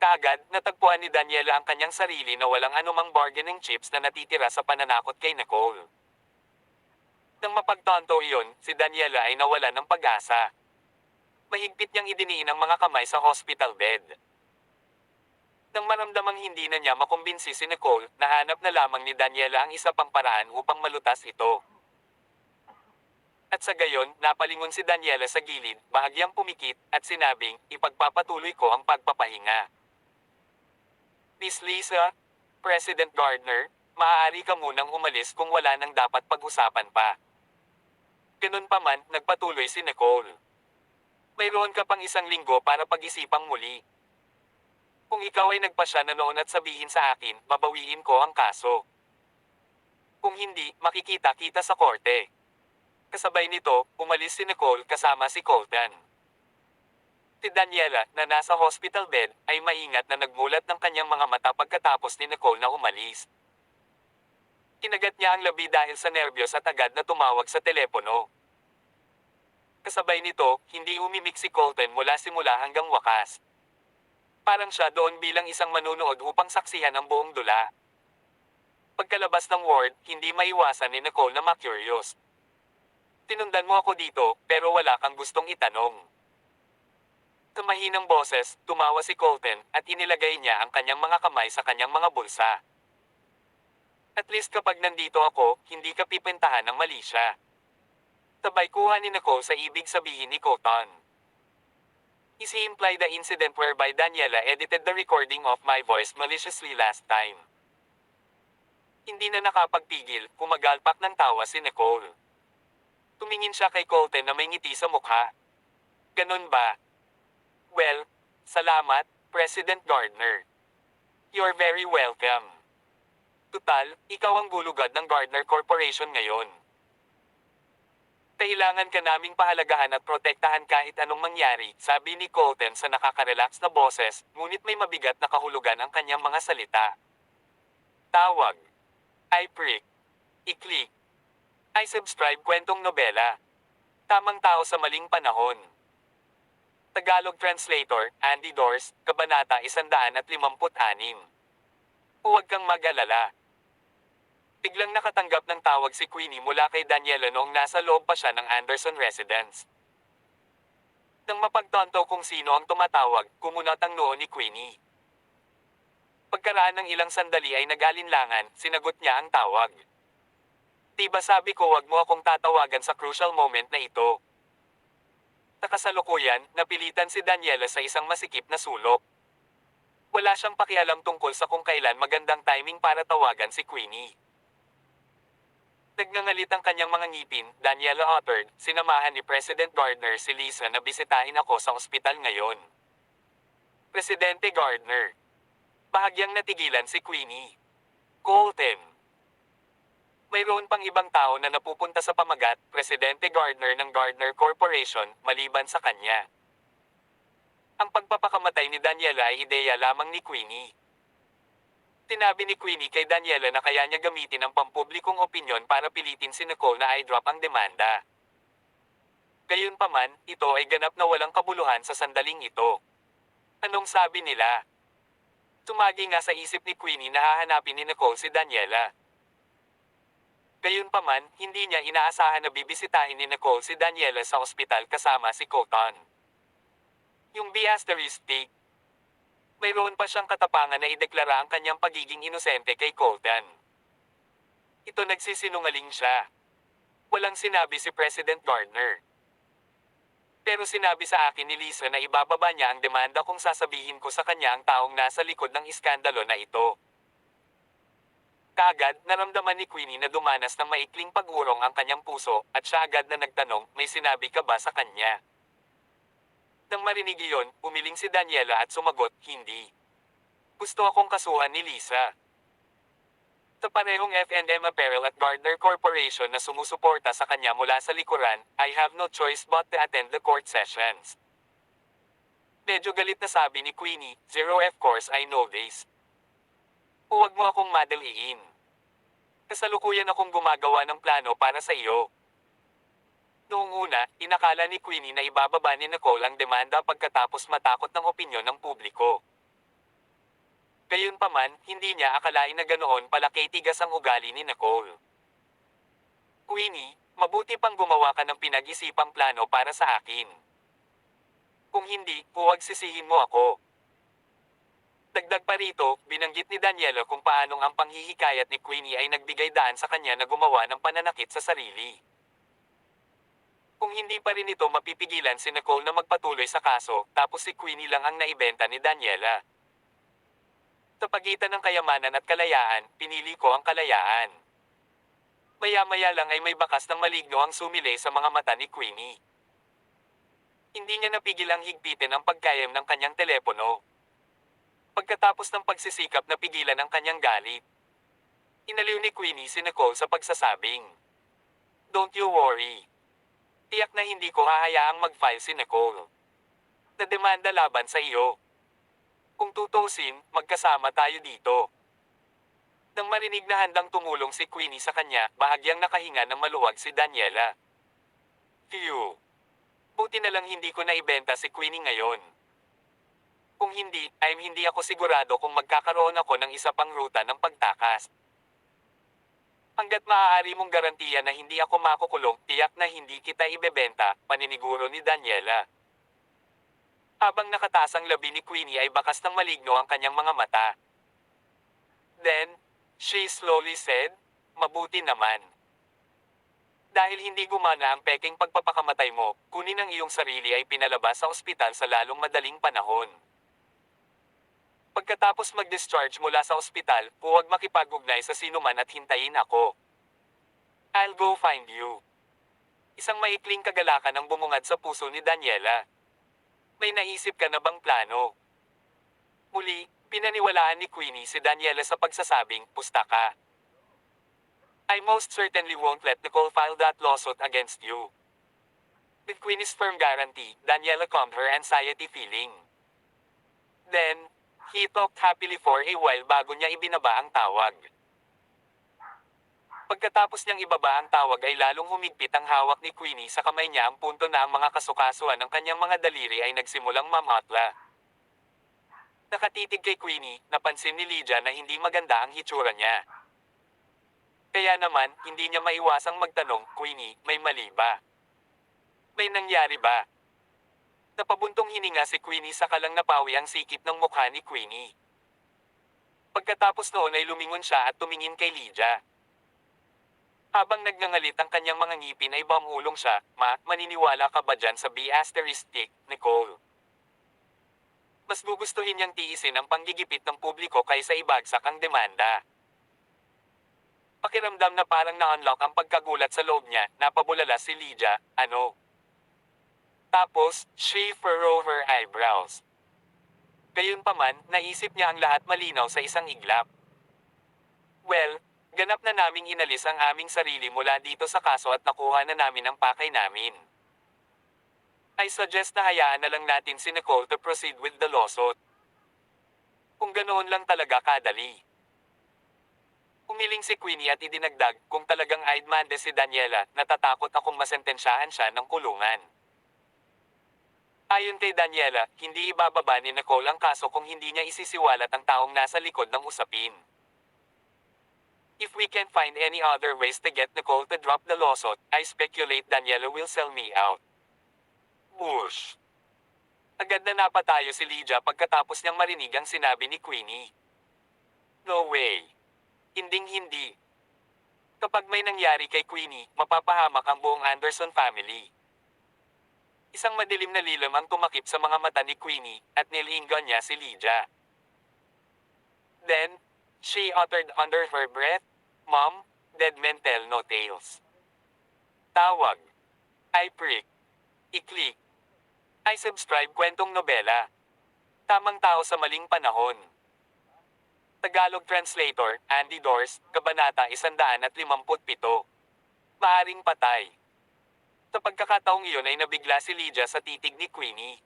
Kaagad, natagpuan ni Daniela ang kanyang sarili na walang anumang bargaining chips na natitira sa pananakot kay Nicole. Nang mapagtanto iyon, si Daniela ay nawala ng pag-asa. Mahigpit niyang idiniin ang mga kamay sa hospital bed. Nang maramdamang hindi na niya makumbinsi si Nicole, nahanap na lamang ni Daniela ang isa pang paraan upang malutas ito. At sa gayon, napalingon si Daniela sa gilid, bahagyang pumikit, at sinabing, ipagpapatuloy ko ang pagpapahinga. Miss Lisa, President Gardner, maaari ka munang umalis kung wala nang dapat pag-usapan pa. Ganun pa man, nagpatuloy si Nicole. Mayroon ka pang isang linggo para pag-isipang muli. Kung ikaw ay nagpasya na noon at sabihin sa akin, babawiin ko ang kaso. Kung hindi, makikita-kita sa korte. Kasabay nito, umalis si Nicole kasama si Colton. Si Daniela, na nasa hospital bed, ay maingat na nagmulat ng kanyang mga mata pagkatapos ni Nicole na umalis. Kinagat niya ang labi dahil sa nerbiyos at agad na tumawag sa telepono. Kasabay nito, hindi umimik si Colton mula simula hanggang wakas. Parang siya doon bilang isang manunood upang saksihan ang buong dula. Pagkalabas ng ward, hindi maiwasan ni Nicole na ma-curious. Tinundan mo ako dito, pero wala kang gustong itanong. Sa mahinang boses, tumawa si Colton at inilagay niya ang kanyang mga kamay sa kanyang mga bulsa. At least kapag nandito ako, hindi ka pipintahan ng mali siya. Sabay kuha ni Nicole sa ibig sabihin ni Colton. He implied the incident whereby Daniela edited the recording of my voice maliciously last time. Hindi na nakapagpigil, kumagalpak ng tawa si Nicole. Tumingin siya kay Colton na may ngiti sa mukha. Ganun ba? Well, salamat, President Gardner. You're very welcome. Tutal, ikaw ang bulugad ng Gardner Corporation ngayon. Kailangan ka naming pahalagahan at protektahan kahit anong mangyari, sabi ni Colton sa nakaka-relax na boses, ngunit may mabigat na kahulugan ang kanyang mga salita. Tawag. I prick. I-click. I subscribe kwentong nobela. Tamang tao sa maling panahon. Tagalog Translator, Andy Dors, Kabanata 156. Huwag kang mag-alala. Biglang nakatanggap ng tawag si Queenie mula kay Daniela noong nasa loob pa siya ng Anderson residence. Nang mapagtanto kung sino ang tumatawag, kumunat ang noo ni Queenie. Pagkaraan ng ilang sandali ay nag-alinlangan, sinagot niya ang tawag. Diba sabi ko wag mo akong tatawagan sa crucial moment na ito? Sa kasalukuyan, napilitan si Daniela sa isang masikip na sulok. Wala siyang pakialam tungkol sa kung kailan magandang timing para tawagan si Queenie. Nagngangalit ang kanyang mga ngipin, Daniela uttered, sinamahan ni President Gardner si Lisa na bisitahin ako sa ospital ngayon. Presidente Gardner. Bahagyang natigilan si Queenie. Colton. Mayroon pang ibang tao na napupunta sa pamagat, Presidente Gardner ng Gardner Corporation, maliban sa kanya. Ang pagpapakamatay ni Daniela ay ideya lamang ni Queenie. Tinabi ni Queenie kay Daniela na kaya niya gamitin ang pampublikong opinyon para pilitin si Nicole na i-drop ang demanda. Gayunpaman, ito ay ganap na walang kabuluhan sa sandaling ito. Anong sabi nila? Tumagi nga sa isip ni Queenie na hahanapin ni Nicole si Daniela. Gayunpaman, hindi niya inaasahan na bibisitahin ni Nicole si Daniela sa ospital kasama si Colton. Yung B***, mayroon pa siyang katapangan na ideklara ang kanyang pagiging inosente kay Colton. Ito nagsisinungaling siya. Walang sinabi si President Gardner. Pero sinabi sa akin ni Lisa na ibababa niya ang demanda kung sasabihin ko sa kanya ang taong nasa likod ng iskandalo na ito. Kaagad, naramdaman ni Queenie na dumanas ng maikling pag-urong ang kanyang puso, at siya agad na nagtanong, may sinabi ka ba sa kanya? Nang marinig iyon, umiling si Daniela at sumagot, hindi. Gusto akong kasuhan ni Lisa. Sa parehong F&M Apparel at Gardner Corporation na sumusuporta sa kanya mula sa likuran, I have no choice but to attend the court sessions. Medyo galit na sabi ni Queenie, "Zero of course I know this. Huwag mo akong madaliin. Kasalukuyan akong gumagawa ng plano para sa iyo." Noong una, inakala ni Queenie na ibababa ni Nicole ang demanda pagkatapos matakot ng opinyon ng publiko. Gayunpaman, hindi niya akalain na ganoon pala katigas ang ugali ni Nicole. "Queenie, mabuti pang gumawa ka ng pinag-isipang plano para sa akin. Kung hindi, huwag sisihin mo ako." Dagdag pa rito, binanggit ni Daniela kung paanong ang panghihikayat ni Queenie ay nagbigay daan sa kanya na gumawa ng pananakit sa sarili. Kung hindi pa rin ito mapipigilan si Nicole na magpatuloy sa kaso, tapos si Queenie lang ang naibenta ni Daniela. Sa pagitan ng kayamanan at kalayaan, pinili ko ang kalayaan. Maya-maya lang ay may bakas ng maligno ang sumilay sa mga mata ni Queenie. Hindi niya napigil ang higpitin ang pagkayam ng kanyang telepono. Pagkatapos ng pagsisikap na pigilan ang kanyang galit, inaliw ni Queenie si Nicole sa pagsasabing, "Don't you worry. Tiyak na hindi ko hahayaang mag-file si Nicole na demanda laban sa iyo. Kung tutusin, magkasama tayo dito." Nang marinig na handang tumulong si Queenie sa kanya, bahagyang nakahinga ng maluwag si Daniela. Phew. Buti na lang hindi ko naibenta si Queenie ngayon. Kung hindi, ay hindi ako sigurado kung magkakaroon ako ng isa pang ruta ng pagtakas. Hanggat maaari mong garantiya na hindi ako makukulong, tiyak na hindi kita ibebenta, paniniguro ni Daniela. Habang nakataas ang labi ni Queenie ay bakas ng maligno ang kanyang mga mata. Then, she slowly said, "Mabuti naman. Dahil hindi gumana ang peking pagpapakamatay mo, kunin ang iyong sarili ay pinalabas sa ospital sa lalong madaling panahon. Pagkatapos mag-discharge mula sa ospital, huwag makipag-ugnay sa sinuman at hintayin ako. I'll go find you." Isang maikling kagalakan ang bumungad sa puso ni Daniela. "May naisip ka na bang plano?" Muli, pinaniwalaan ni Queenie si Daniela sa pagsasabing, "Pustaka. I most certainly won't let Nicole file that lawsuit against you." With Queenie's firm guarantee, Daniela calmed her anxiety feeling. Then, he talked happily for a while bago niya ibinaba ang tawag. Pagkatapos niyang ibaba ang tawag ay lalong humigpit ang hawak ni Queenie sa kamay niya ang punto na ang mga kasukasuan ng kanyang mga daliri ay nagsimulang mamatla. Nakatitig kay Queenie, napansin ni Lydia na hindi maganda ang hitsura niya. Kaya naman, hindi niya maiwasang magtanong, "Queenie, may mali ba? May nangyari ba?" Napabuntong hininga si Queenie sa kalang napawi ang sikip ng mukha ni Queenie. Pagkatapos noon ay lumingon siya at tumingin kay Lydia. Habang nagngangalit ang kanyang mga ngipin ay bumulong siya, Maniniwala ka ba dyan sa B***, Nicole? Mas gugustuhin niyang tiisin ang panggigipit ng publiko kaysa ibagsak ang demanda." Pakiramdam na parang na-unlock ang pagkagulat sa loob niya, napabulala si Lydia, "Ano?" Tapos, she furrowed her eyebrows. Gayunpaman, naisip niya ang lahat malinaw sa isang iglap. "Well, ganap na naming inalis ang aming sarili mula dito sa kaso at nakuha na namin ang pakay namin. I suggest na hayaan na lang natin si Nicole to proceed with the lawsuit. Kung ganoon lang talaga kadali." Umiling si Queenie at idinagdag, "Kung talagang aidmande si Daniela, natatakot akong masentensyahan siya ng kulungan." Ayon kay Daniela, hindi ibababa ni Nicole ang kaso kung hindi niya isisiwalat ang taong nasa likod ng usapin. "If we can find any other ways to get Nicole to drop the lawsuit, I speculate Daniela will sell me out." Whoosh! Agad na napatayo si Lydia pagkatapos niyang marinig ang sinabi ni Queenie. "No way. Hinding-hindi. Kapag may nangyari kay Queenie, mapapahamak ang buong Anderson family." Isang madilim na lilam ang tumakip sa mga mata ni Queenie, at nilinggan niya si Lydia. Then, she uttered under her breath, "Mom, dead men tell no tales." Tawag. I prick. I-click. I subscribe kwentong nobela. Tamang tao sa maling panahon. Tagalog Translator, Andy Dors, Kabanata 157. Maaring patay. Sa pagkakataong iyon ay nabigla si Lydia sa titig ni Queenie.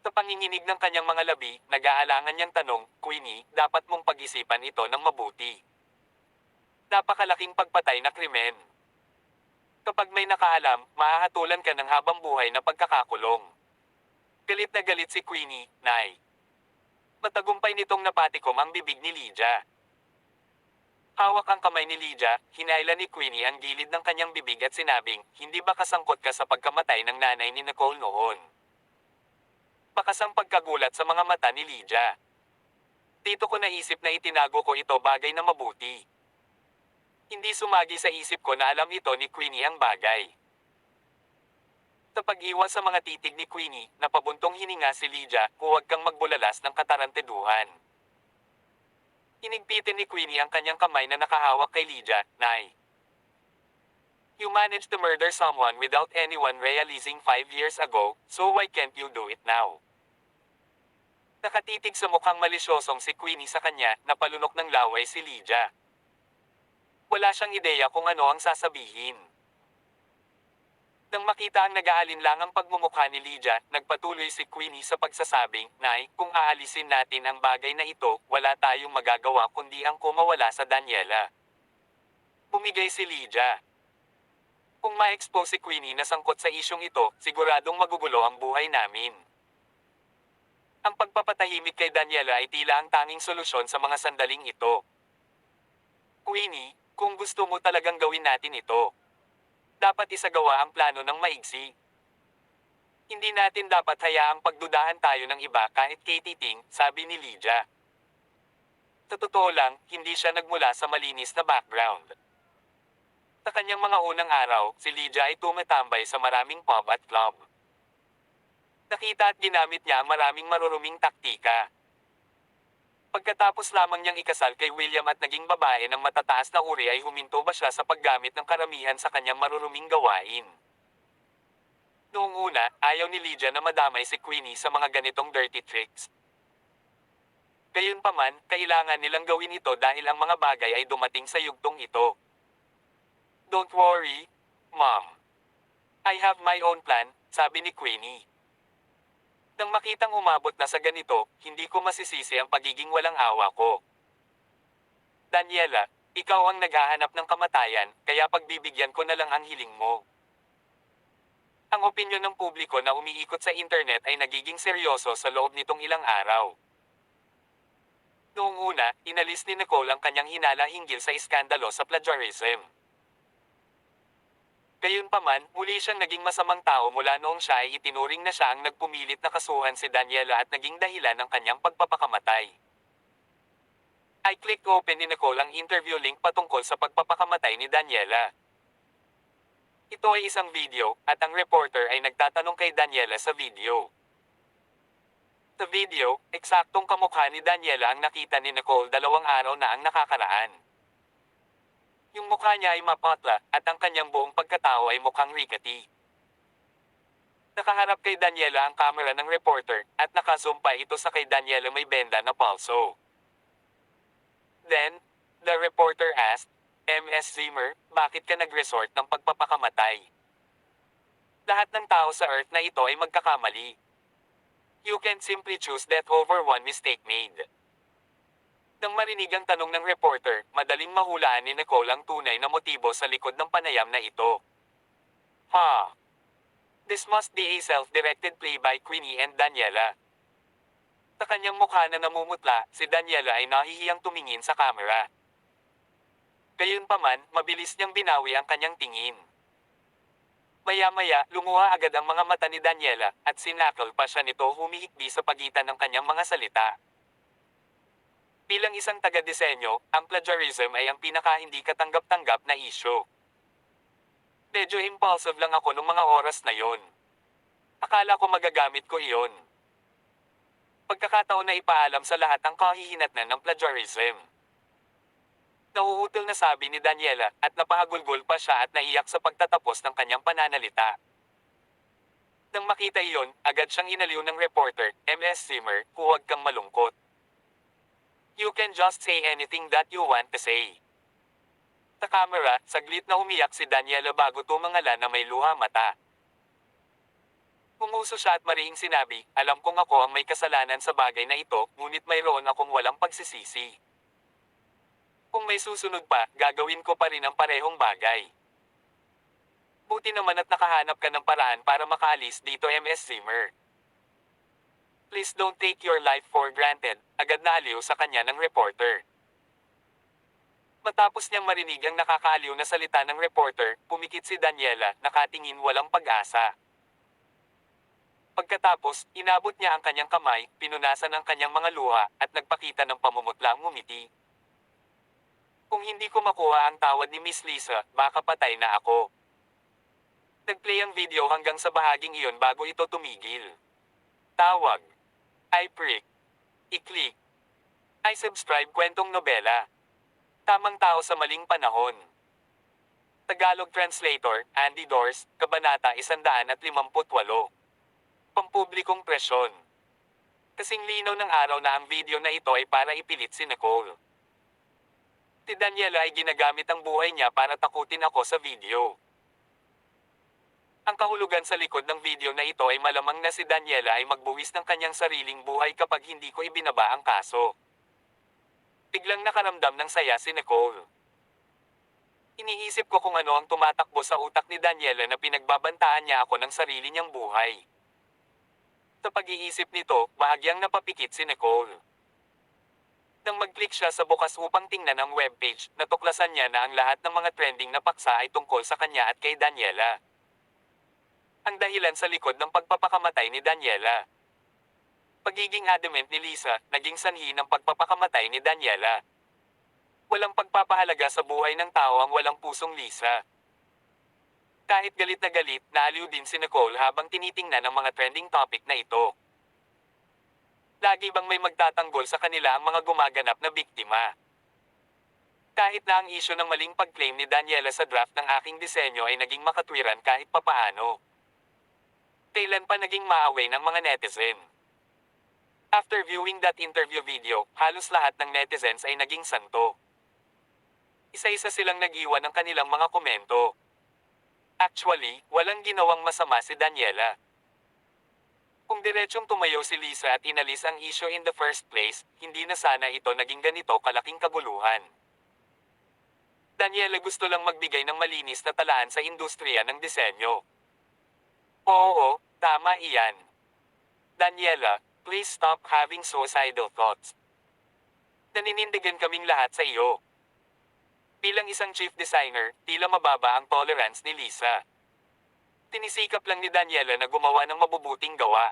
Sa panginginig ng kanyang mga labi, nag-aalangan niyang tanong, Queenie, dapat mong pag-isipan ito ng mabuti. Napakalaking pagpatay na krimen. Kapag may nakaalam, mahahatulan ka ng habang buhay na pagkakakulong. Galit na galit si Queenie, Nay. Matagumpay nitong napatikom ang bibig ni Lydia. Hawak ang kamay ni Lydia, hinailan ni Queenie ang gilid ng kanyang bibig at sinabing, hindi ba kasangkot ka sa pagkamatay ng nanay ni Nicole noon? Bakas ang pagkagulat sa mga mata ni Lydia. Dito ko naisip na itinago ko ito bagay na mabuti. Hindi sumagi sa isip ko na alam ito ni Queenie ang bagay. Sa pag-iwas sa mga titig ni Queenie, napabuntong hininga si Lydia, huwag kang magbulalas ng kataranteduhan. Hinigpitin ni Queenie ang kanyang kamay na nakahawak kay Lydia, Nay. You managed to murder someone without anyone realizing 5 years ago, so why can't you do it now? Nakatitig sa mukhang malisyosong si Queenie sa kanya, napalunok ng laway si Lydia. Wala siyang ideya kung ano ang sasabihin. Nang makita ang nag-aalinlangang pagmumukha ni Lydia, nagpatuloy si Queenie sa pagsasabing, Nay, kung aalisin natin ang bagay na ito, wala tayong magagawa kundi ang kumawala sa Daniela. Bumigay si Lydia. Kung ma-expose si Queenie na sangkot sa isyong ito, siguradong magugulo ang buhay namin. Ang pagpapatahimik kay Daniela ay tila ang tanging solusyon sa mga sandaling ito. Queenie, kung gusto mo talagang gawin natin ito, dapat isagawa ang plano ng maigsi. Hindi natin dapat hayaang pagdudahan tayo ng iba kahit kay Titing, sabi ni Lydia. Sa totoo lang, hindi siya nagmula sa malinis na background. Sa kanyang mga unang araw, si Lydia ay tumatambay sa maraming pub at club. Nakita at ginamit niya ang maraming maruruming taktika. Pagkatapos lamang niyang ikasal kay William at naging babae ng matataas na uri ay huminto ba siya sa paggamit ng karamihan sa kanyang maruruming gawain. Noong una, ayaw ni Lydia na madamay si Queenie sa mga ganitong dirty tricks. Gayunpaman, kailangan nilang gawin ito dahil ang mga bagay ay dumating sa yugtong ito. Don't worry, Mom. I have my own plan, sabi ni Queenie. Nang makitang umabot na sa ganito, hindi ko masisisi ang pagiging walang awa ko. Daniela, ikaw ang naghahanap ng kamatayan, kaya pagbibigyan ko na lang ang hiling mo. Ang opinyon ng publiko na umiikot sa internet ay nagiging seryoso sa loob nitong ilang araw. Noong una, inalis ni Nicole ang kanyang hinala hinggil sa iskandalo sa plagiarism. Gayunpaman, muli siyang naging masamang tao mula noong siya ay itinuring na siya ang nagpumilit na kasuhan si Daniela at naging dahilan ng kanyang pagpapakamatay. I clicked open ni Nicole ang interview link patungkol sa pagpapakamatay ni Daniela. Ito ay isang video, at ang reporter ay nagtatanong kay Daniela sa video. Sa video, eksaktong kamukha ni Daniela ang nakita ni Nicole 2 araw na ang nakakaraan. Yung mukha niya ay mapatla, at ang kanyang buong pagkatao ay mukhang rickety. Nakaharap kay Daniela ang kamera ng reporter, at nakazoom pa ito sa kay Daniela may benda na palso. Then, the reporter asked, Ms. Zimmer, bakit ka nag-resort ng pagpapakamatay? Lahat ng tao sa Earth na ito ay magkakamali. You can't simply choose death over one mistake made. Nang marinig ang tanong ng reporter, madaling mahulaan ni Nicole ang tunay na motibo sa likod ng panayam na ito. Ha! This must be a self-directed play by Queenie and Daniela. Sa kanyang mukha na namumutla, si Daniela ay nahihiyang tumingin sa kamera. Gayunpaman, mabilis niyang binawi ang kanyang tingin. Maya-maya, lumuha agad ang mga mata ni Daniela, at sinakal pa siya nito humihikbi sa pagitan ng kanyang mga salita. Bilang isang taga-disenyo, ang plagiarism ay ang pinaka-hindi katanggap-tanggap na issue. Medyo impulsive lang ako nung mga oras na yon. Akala ko magagamit ko iyon. Pagkakataon na ipaalam sa lahat ang kahihinatnan ng plagiarism. Nahuhutil na sabi ni Daniela, at napahagulgol pa siya at naiyak sa pagtatapos ng kanyang pananalita. Nang makita iyon, agad siyang inaliw ng reporter, Ms. Zimmer, huwag kang malungkot. You can just say anything that you want to say. Sa kamera, saglit na umiyak si Daniela bago tumangalan na may luha mata. Pumuso siya at marihing sinabi, alam kong ako ang may kasalanan sa bagay na ito, ngunit mayroon akong walang pagsisisi. Kung may susunod pa, gagawin ko pa rin ang parehong bagay. Buti naman at nakahanap ka ng paraan para makaalis dito, MS Zimmer. Please don't take your life for granted, agad na aliw sa kanya ng reporter. Matapos niyang marinig ang nakakaaliw na salita ng reporter, pumikit si Daniela, nakatingin walang pag-asa. Pagkatapos, inabot niya ang kanyang kamay, pinunasan ang kanyang mga luha, at nagpakita ng pamumutlang ngumiti. Kung hindi ko makuha ang tawad ni Miss Lisa, baka patay na ako. Nagplay ang video hanggang sa bahaging iyon bago ito tumigil. Tawag. I prick. I-click. I subscribe kwentong nobela. Tamang tao sa maling panahon. Tagalog Translator, Andy Dors, Kabanata 158. Pampublikong presyon. Kasing linaw ng araw na ang video na ito ay para ipilit si Nicole. Si Daniela ay ginagamit ang buhay niya para takutin ako sa video. Ang kahulugan sa likod ng video na ito ay malamang na si Daniela ay magbuwis ng kanyang sariling buhay kapag hindi ko ibinaba ang kaso. Biglang nakaramdam ng saya si Nicole. Iniisip ko kung ano ang tumatakbo sa utak ni Daniela na pinagbabantaan niya ako ng sarili niyang buhay. Sa pag-iisip nito, bahagyang napapikit si Nicole. Nang mag-click siya sa bukas upang tingnan ang webpage, natuklasan niya na ang lahat ng mga trending na paksa ay tungkol sa kanya at kay Daniela. Ang dahilan sa likod ng pagpapakamatay ni Daniela. Pagiging adamant ni Lisa, naging sanhi ng pagpapakamatay ni Daniela. Walang pagpapahalaga sa buhay ng tao ang walang pusong Lisa. Kahit galit na galit, naaliw din si Nicole habang tinitingnan ang mga trending topic na ito. Lagi bang may magtatanggol sa kanila ang mga gumaganap na biktima? Kahit na ang isyu ng maling pag-claim ni Daniela sa draft ng aking disenyo ay naging makatwiran kahit papaano. Kailan pa naging maaway ng mga netizen? After viewing that interview video, halos lahat ng netizens ay naging santo. Isa-isa silang nag-iwan ng kanilang mga komento. Actually, walang ginawang masama si Daniela. Kung diretsong tumayo si Lisa at inalis ang issue in the first place, hindi na sana ito naging ganito kalaking kaguluhan. Daniela gusto lang magbigay ng malinis na talaan sa industriya ng disenyo. Oo, tama iyan. Daniela, please stop having suicidal thoughts. Naninindigan kaming lahat sa iyo. Bilang isang chief designer, tila mababa ang tolerance ni Lisa. Tinisikap lang ni Daniela na gumawa ng mabubuting gawa.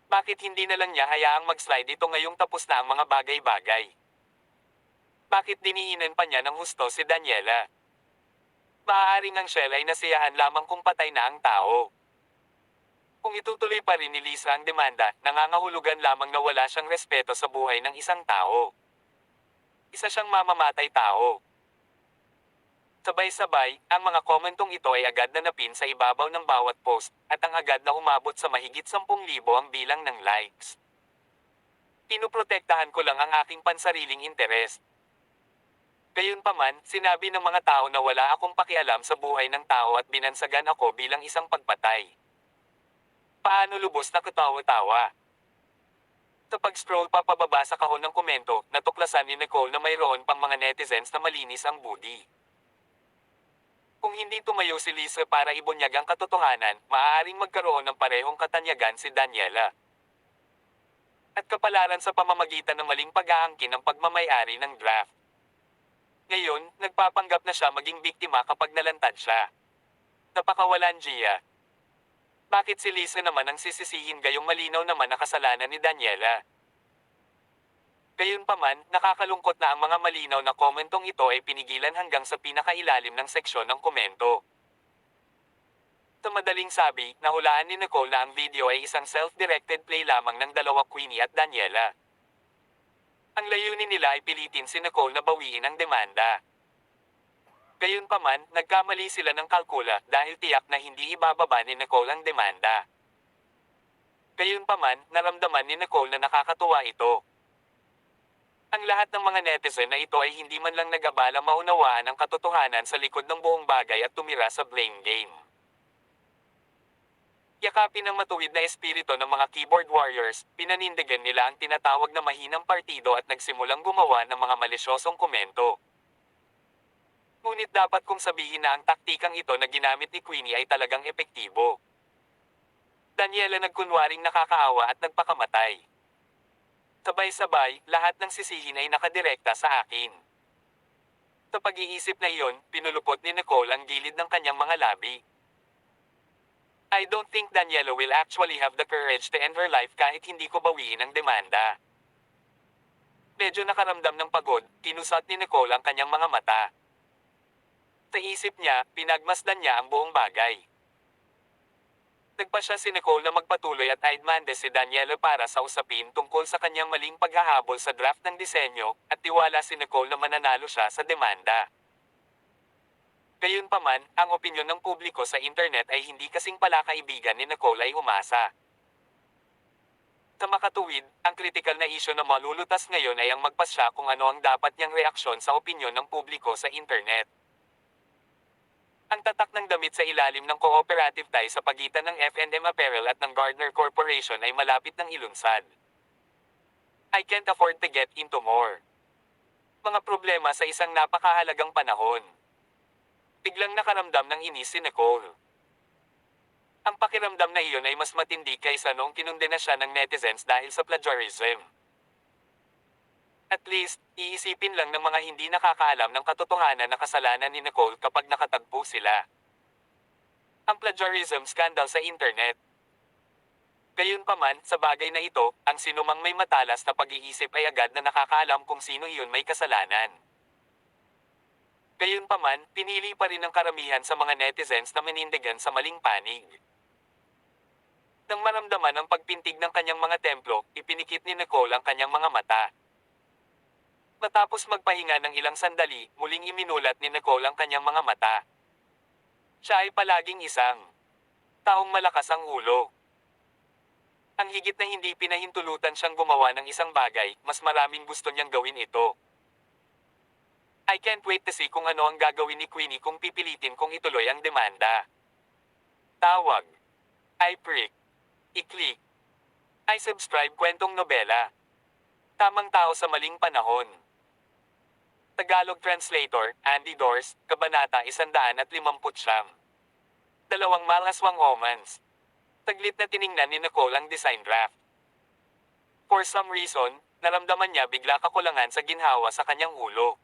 Bakit hindi na lang niya hayaang mag-slide ito ngayong tapos na ang mga bagay-bagay? Bakit diniinan pa niya ng husto si Daniela? Maaaring ang Shell ay nasiyahan lamang kung patay na ang tao. Kung itutuloy pa rin ni Lisa ang demanda, nangangahulugan lamang na wala siyang respeto sa buhay ng isang tao. Isa siyang mamamatay tao. Sabay-sabay, ang mga komentong ito ay agad na napin sa ibabaw ng bawat post, at ang agad na umabot sa mahigit 10,000 ang bilang ng likes. Pinoprotektahan ko lang ang aking pansariling interes. Gayunpaman, sinabi ng mga tao na wala akong pakialam sa buhay ng tao at binansagan ako bilang isang pagpatay. Paano lubos na katawa-tawa? Sa pag-scroll pa pababa sa kahon ng komento, natuklasan ni Nicole na mayroon pang mga netizens na malinis ang budi. Kung hindi tumayo si Lisa para ibunyag ang katotohanan, maaaring magkaroon ng parehong katanyagan si Daniela. At kapalaran sa pamamagitan ng maling pag-aangkin ng pagmamayari ng draft. Ngayon, nagpapanggap na siya maging biktima kapag nalantad siya. Napakawalan Gia. Bakit si Lisa naman ang sisisihin gayong malinaw naman na kasalanan ni Daniela? Gayunpaman, nakakalungkot na ang mga malinaw na komentong ito ay pinigilan hanggang sa pinakailalim ng seksyon ng komento. Sa madaling sabi, nahulaan ni Nicole na ang video ay isang self-directed play lamang ng dalawa Queenie at Daniela. Ang layunin nila ay pilitin si Nicole na bawiin ang demanda. Gayunpaman, nagkamali sila ng kalkula dahil tiyak na hindi ibababa ni Nicole ang demanda. Gayunpaman, naramdaman ni Nicole na nakakatuwa ito. Ang lahat ng mga netizen na ito ay hindi man lang nag-abala maunawaan ang katotohanan sa likod ng buong bagay at tumira sa blame game. Yakapin ng matuwid na espiritu ng mga keyboard warriors, pinanindigan nila ang tinatawag na mahinang partido at nagsimulang gumawa ng mga malisyosong komento. Ngunit dapat kong sabihin na ang taktikang ito na ginamit ni Queenie ay talagang epektibo. Daniela nagkunwaring nakakaawa at nagpakamatay. Sabay-sabay, lahat ng sisihin ay nakadirekta sa akin. Sa pag-iisip na iyon, pinulupot ni Nicole ang gilid ng kanyang mga labi. I don't think Daniela will actually have the courage to end her life kahit hindi ko bawiin ang demanda. Medyo nakaramdam ng pagod, kinusat ni Nicole ang kanyang mga mata. Sa isip niya, pinagmasdan niya ang buong bagay. Nagpasya si Nicole na magpatuloy at aidmande si Daniela para sa usapin tungkol sa kanyang maling paghahabol sa draft ng disenyo, at tiwala si Nicole na mananalo siya sa demanda. Gayunpaman, ang opinyon ng publiko sa internet ay hindi kasing palakaibigan ni Nicole ay umasa. Sa makatuwid, ang kritikal na isyu na malulutas ngayon ay ang magpasya kung ano ang dapat niyang reaksyon sa opinyon ng publiko sa internet. Ang tatak ng damit sa ilalim ng cooperative tie sa pagitan ng F&M Apparel at ng Gardner Corporation ay malapit ng ilunsad. I can't afford to get into more. Mga problema sa isang napakahalagang panahon. Biglang nakaramdam ng inis si Nicole. Ang pakiramdam na iyon ay mas matindi kaysa noong kinundena siya ng netizens dahil sa plagiarism. At least, iisipin lang ng mga hindi nakakaalam ng katotohanan na kasalanan ni Nicole kapag nakatagpo sila. Ang plagiarism scandal sa internet. Gayunpaman, sa bagay na ito, ang sinumang may matalas na pag-iisip ay agad na nakakaalam kung sino iyon may kasalanan. Gayunpaman, pinili pa rin ng karamihan sa mga netizens na manindigan sa maling panig. Nang maramdaman ang pagpintig ng kanyang mga templo, ipinikit ni Nicole ang kanyang mga mata. Matapos magpahinga ng ilang sandali, muling iminulat ni Nicole ang kanyang mga mata. Siya ay palaging isang taong malakas ang ulo. Ang higit na hindi pinahintulutan siyang gumawa ng isang bagay, mas maraming gusto niyang gawin ito. I can't wait to see kung ano ang gagawin ni Queenie kung pipilitin kong ituloy ang demanda. Tawag. I prick. I-click. I subscribe kwentong nobela. Tamang tao sa maling panahon. Tagalog Translator, Andy Dors, Kabanata 159. Dalawang malaswang omens. Taglit na tiningnan ni Nicole ang design draft. For some reason, naramdaman niya bigla kakulangan sa ginhawa sa kanyang ulo.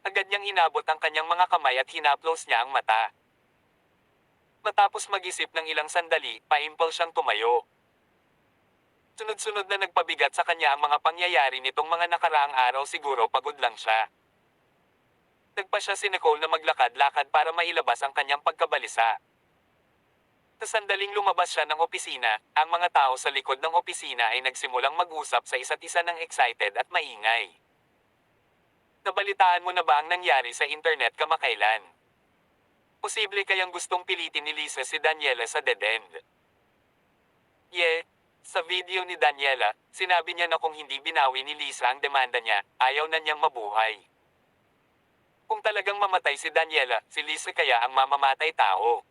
Agad niyang inabot ang kanyang mga kamay at hinaplos niya ang mata. Matapos mag-isip ng ilang sandali, paimpal siyang tumayo. Sunod-sunod na nagpabigat sa kanya ang mga pangyayari nitong mga nakaraang araw, siguro pagod lang siya. Nagpasya si Nicole na maglakad-lakad para mailabas ang kanyang pagkabalisa. Sa sandaling lumabas siya ng opisina, ang mga tao sa likod ng opisina ay nagsimulang mag-usap sa isa't isa ng excited at maingay. Nabalitaan mo na ba ang nangyari sa internet kamakailan? Posible kayang gustong pilitin ni Lisa si Daniela sa dead end. Sa video ni Daniela, sinabi niya na kung hindi binawi ni Lisa ang demanda niya, ayaw na niyang mabuhay. Kung talagang mamatay si Daniela, si Lisa kaya ang mamamatay tao.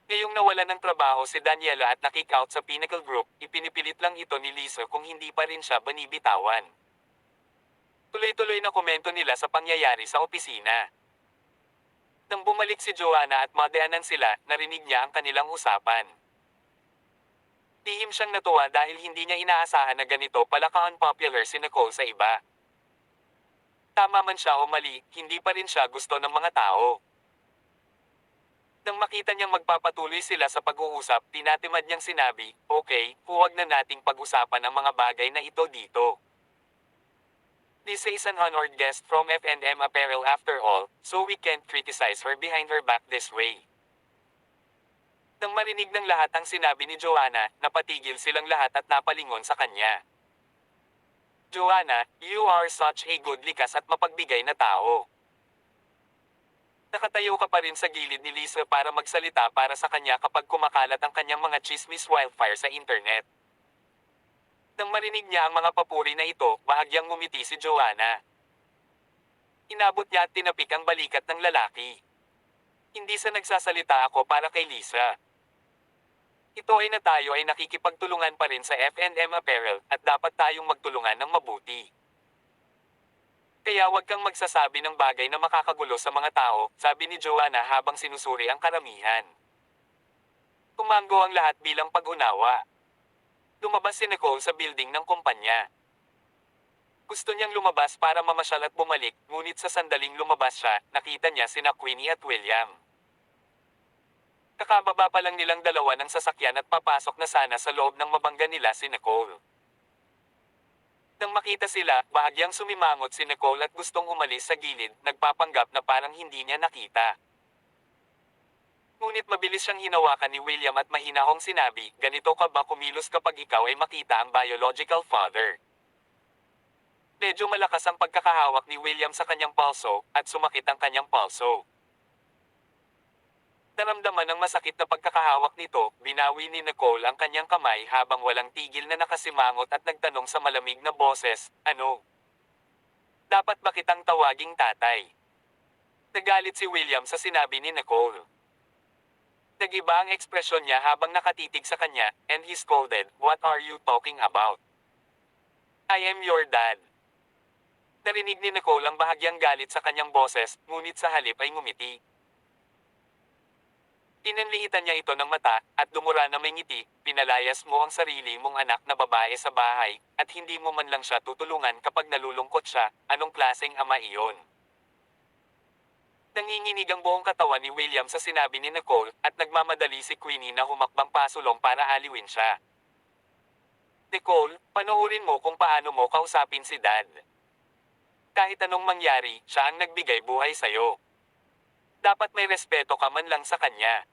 Ngayong nawala ng trabaho si Daniela at na-kick out sa Pinnacle Group, ipinipilit lang ito ni Lisa kung hindi pa rin siya banibitawan. Tuloy-tuloy na komento nila sa pangyayari sa opisina. Nang bumalik si Joanna at madaanan sila, narinig niya ang kanilang usapan. Lihim siyang natuwa dahil hindi niya inaasahan na ganito pala ka-unpopular si Nicole sa iba. Tama man siya o mali, hindi pa rin siya gusto ng mga tao. Nang makita niyang magpapatuloy sila sa pag-uusap, tinatimad niyang sinabi, okay, huwag na nating pag-usapan ang mga bagay na ito dito. Lisa is an honored guest from F&M Apparel after all, so we can't criticize her behind her back this way. Nang marinig ng lahat ang sinabi ni Joanna, napatigil silang lahat at napalingon sa kanya. Joanna, you are such a good, likas at mapagbigay na tao. Nakatayo ka pa rin sa gilid ni Lisa para magsalita para sa kanya kapag kumakalat ang kanyang mga chismis wildfire sa internet. Nang marinig niya ang mga papuri na ito, bahagyang ngumiti si Joanna. Inabot niya at tinapik ang balikat ng lalaki. Hindi sa nagsasalita ako para kay Lisa. Ito ay na tayo ay nakikipagtulungan pa rin sa F&M Apparel at dapat tayong magtulungan ng mabuti. Kaya huwag kang magsasabi ng bagay na makakagulo sa mga tao, sabi ni Joanna habang sinusuri ang karamihan. Tumango ang lahat bilang pag-unawa. Lumabas si Nicole sa building ng kumpanya. Gusto niyang lumabas para mamasyal at bumalik, ngunit sa sandaling lumabas siya, nakita niya sina Queenie at William. Kakababa pa lang nilang dalawa ng sasakyan at papasok na sana sa loob ng mabangga nila si Nicole. Nang makita sila, bahagyang sumimangot si Nicole at gustong umalis sa gilid, nagpapanggap na parang hindi niya nakita. Ngunit mabilis siyang hinawakan ni William at mahinahong sinabi, ganito ka ba kumilos kapag ikaw ay makita ang biological father? Medyo malakas ang pagkakahawak ni William sa kanyang palso, at sumakit ang kanyang palso. Naramdaman ng masakit na pagkakahawak nito, binawi ni Nicole ang kanyang kamay habang walang tigil na nakasimangot at nagtanong sa malamig na boses, ano? Dapat ba kitang tawaging tatay? Nagalit si William sa sinabi ni Nicole. Nag-iba ang ekspresyon niya habang nakatitig sa kanya, and he scolded, what are you talking about? I am your dad. Narinig ni Nicole ang bahagyang galit sa kanyang boses, ngunit sa halip ay ngumiti. Pinanlihitan niya ito ng mata, at dumura na may ngiti, pinalayas mo ang sarili mong anak na babae sa bahay, at hindi mo man lang siya tutulungan kapag nalulungkot siya, anong klaseng ama iyon? Nanginginig ang buong katawan ni William sa sinabi ni Nicole, at nagmamadali si Queenie na humakbang pasulong para aliwin siya. Nicole, panoorin mo kung paano mo kausapin si Dad. Kahit anong mangyari, siya ang nagbigay buhay sa'yo. Dapat may respeto ka man lang sa kanya.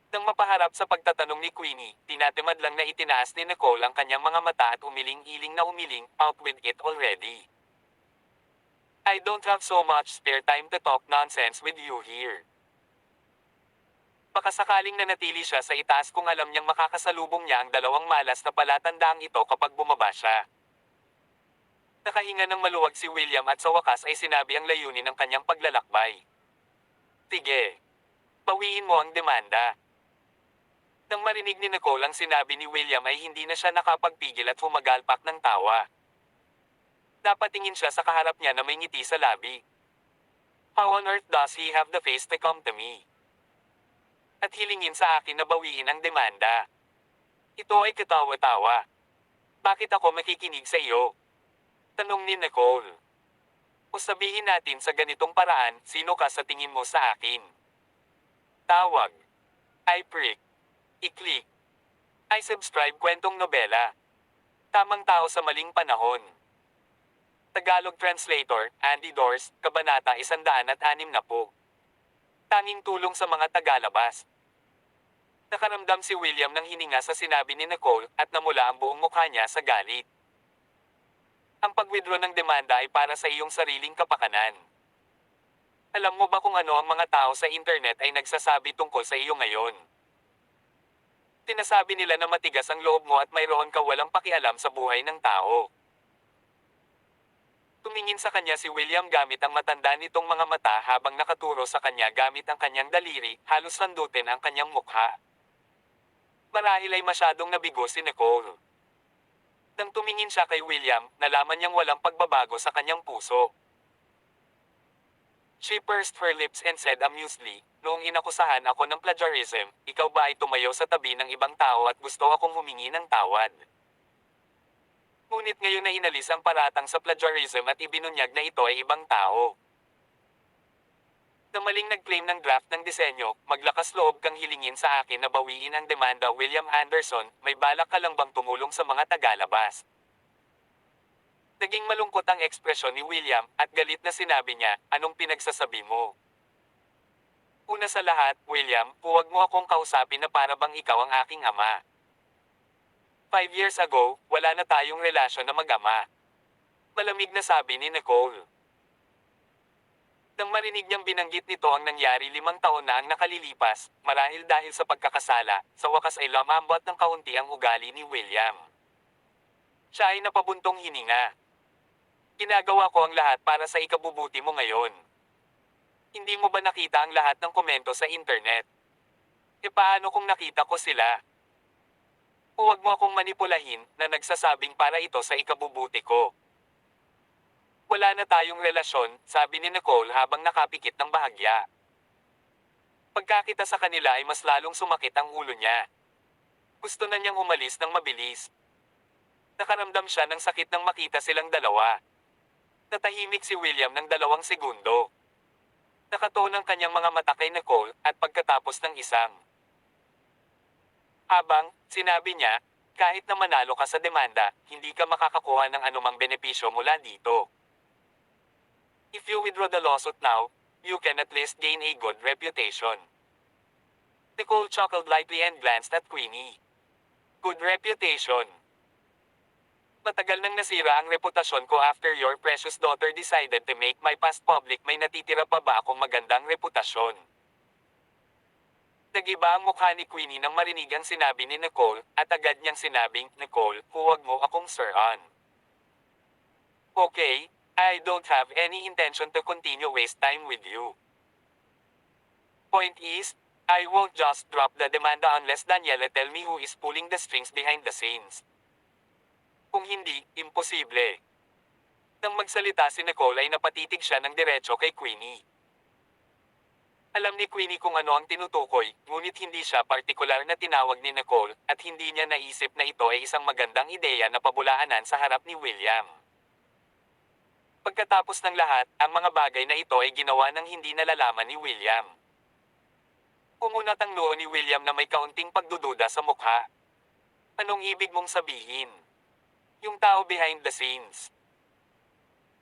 Nang mapaharap sa pagtatanong ni Queenie, tinatimad lang na itinaas ni Nicole ang kanyang mga mata at umiling-iling na umiling, out with it already. I don't have so much spare time to talk nonsense with you here. Baka sakaling nanatili siya sa itaas kung alam niyang makakasalubong niya ang dalawang malas na palatandaang ito kapag bumaba siya. Nakahinga ng maluwag si William at sa wakas ay sinabi ang layunin ng kanyang paglalakbay. Sige. Bawiin mo ang demanda. Nang marinig ni Nicole ang sinabi ni William ay hindi na siya nakapagpigil at humagalpak ng tawa. Napatingin siya sa kaharap niya na may ngiti sa labi. How on earth does he have the face to come to me? At hilingin sa akin na bawiin ang demanda. Ito ay katawa-tawa. Bakit ako makikinig sa iyo? Tanong ni Nicole. O sabihin natin sa ganitong paraan, sino ka sa tingin mo sa akin? Tawag. I prick. I-click. I subscribe kwentong nobela. Tamang tao sa maling panahon. Tagalog Translator, Andy Dors, Kabanata 160. Tanging tulong sa mga tagalabas. Nakaramdam si William ng hininga sa sinabi ni Nicole at namula ang buong mukha niya sa galit. Ang pag-withdraw ng demanda ay para sa iyong sariling kapakanan. Alam mo ba kung ano ang mga tao sa internet ay nagsasabi tungkol sa iyo ngayon? Tinasabi nila na matigas ang loob mo at mayroon ka walang pakialam sa buhay ng tao. Tumingin sa kanya si William gamit ang matanda nitong mga mata habang nakaturo sa kanya gamit ang kanyang daliri, halos sandutin ang kanyang mukha. Marahil ay masyadong nabigo si Nicole. Nang tumingin siya kay William, nalaman niyang walang pagbabago sa kanyang puso. She pursed her lips and said amusedly, noong inakusahan ako ng plagiarism, ikaw ba ay tumayo sa tabi ng ibang tao at gusto akong humingi ng tawad? Ngunit ngayon na inalis ang paratang sa plagiarism at ibinunyag na ito ay ibang tao. Na maling nag-claim ng draft ng disenyo, maglakas loob kang hilingin sa akin na bawiin ang demanda William Anderson, may balak ka lang bang tumulong sa mga tagalabas? Naging malungkot ang ekspresyon ni William at galit na sinabi niya, anong pinagsasabi mo? Una sa lahat, William, huwag mo akong kausapin na para bang ikaw ang aking ama. 5 years ago, wala na tayong relasyon na mag-ama. Malamig na sabi ni Nicole. Nang marinig niyang binanggit nito ang nangyari 5 taon na ang nakalilipas, marahil dahil sa pagkakasala, sa wakas ay lumambot ng kaunti ang ugali ni William. Siya ay napabuntong hininga. Ginagawa ko ang lahat para sa ikabubuti mo ngayon. Hindi mo ba nakita ang lahat ng komento sa internet? E paano kung nakita ko sila? Huwag mo akong manipulahin na nagsasabing para ito sa ikabubuti ko. Wala na tayong relasyon, sabi ni Nicole habang nakapikit ng bahagya. Pagkakita sa kanila ay mas lalong sumakit ang ulo niya. Gusto na niyang umalis ng mabilis. Nakaramdam siya ng sakit nang makita silang dalawa. Natahimik si William ng 2 segundo. Nakatuon ang kanyang mga mata kay Nicole at pagkatapos ng isang. Habang, sinabi niya, kahit na manalo ka sa demanda, hindi ka makakakuha ng anumang benepisyo mula dito. If you withdraw the lawsuit now, you can at least gain a good reputation. Nicole chuckled lightly and glanced at Queenie. Good reputation. Matagal nang nasira ang reputasyon ko after your precious daughter decided to make my past public. May natitira pa ba akong magandang reputasyon? Nagiba ang mukha ni Queenie nang marinig ang sinabi ni Nicole, at agad niyang sinabing, Nicole, huwag mo akong sir-on. Okay, I don't have any intention to continue waste time with you. Point is, I won't just drop the demanda unless Daniela tell me who is pulling the strings behind the scenes. Kung hindi, imposible. Nang magsalita si Nicole ay napatitig siya ng diretso kay Queenie. Alam ni Queenie kung ano ang tinutukoy, ngunit hindi siya partikular na tinawag ni Nicole, at hindi niya naisip na ito ay isang magandang ideya na pabulaanan sa harap ni William. Pagkatapos ng lahat, ang mga bagay na ito ay ginawa ng hindi nalalaman ni William. Umunat ang noo ni William na may kaunting pagdududa sa mukha. Anong ibig mong sabihin? Yung tao behind the scenes.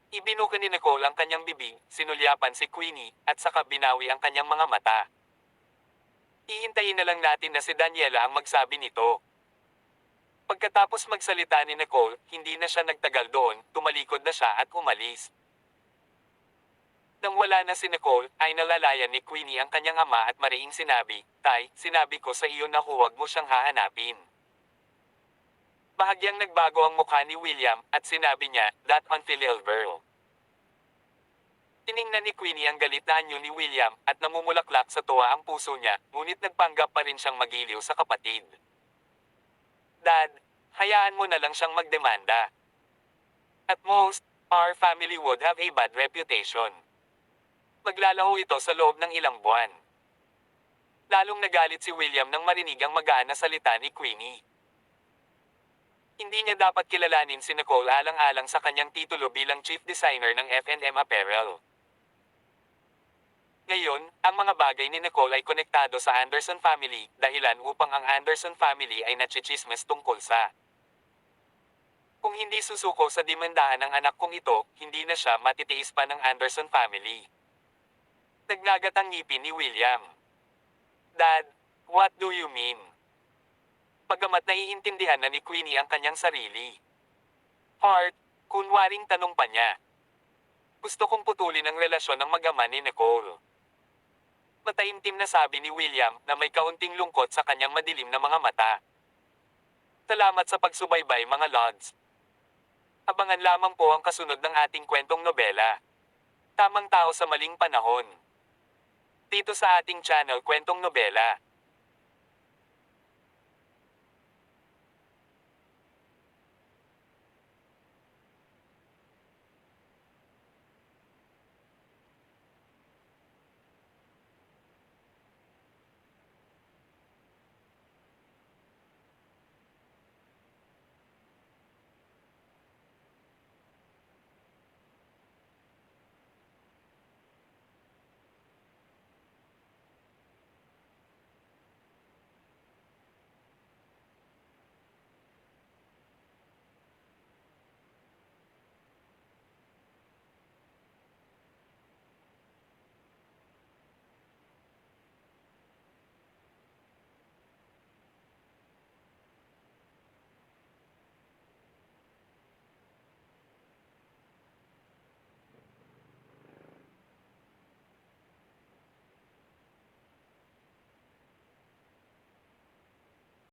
Ibinuka ni Nicole ang kanyang bibig, sinulyapan si Queenie, at saka binawi ang kanyang mga mata. Hihintayin na lang natin na si Daniela ang magsabi nito. Pagkatapos magsalita ni Nicole, hindi na siya nagtagal doon, tumalikod na siya at umalis. Nang wala na si Nicole, ay nalalayan ni Queenie ang kanyang ama at mariing sinabi, Tay, sinabi ko sa iyo na huwag mo siyang hahanapin. Bahagyang nagbago ang mukha ni William, at sinabi niya, that unfilial girl. Tiningnan ni Queenie ang galit na anyo ni William, at namumulaklak sa tuwa ang puso niya, ngunit nagpanggap pa rin siyang magiliw sa kapatid. Dad, hayaan mo na lang siyang magdemanda. At most, our family would have a bad reputation. Maglalaho ito sa loob ng ilang buwan. Lalong nagalit si William nang marinig ang magaan na salita ni Queenie. Hindi niya dapat kilalanin si Nicole alang-alang sa kanyang titulo bilang chief designer ng F&M Apparel. Ngayon, ang mga bagay ni Nicole ay konektado sa Anderson family, dahilan upang ang Anderson family ay nachichismes tungkol sa. Kung hindi susuko sa demandahan ng anak kong ito, hindi na siya matitiis pa ng Anderson family. Nagnagat ang ngipin ni William. Dad, what do you mean? Bagamat naiintindihan na ni Queenie ang kanyang sarili. Heart, kunwaring tanong pa niya. Gusto kong putulin ang relasyon ng mag-ama ni Nicole. Mataimtim na sabi ni William na may kaunting lungkot sa kanyang madilim na mga mata. Salamat sa pagsubaybay mga lods. Abangan lamang po ang kasunod ng ating kwentong nobela. Tamang tao sa maling panahon. Dito sa ating channel Kwentong Nobela.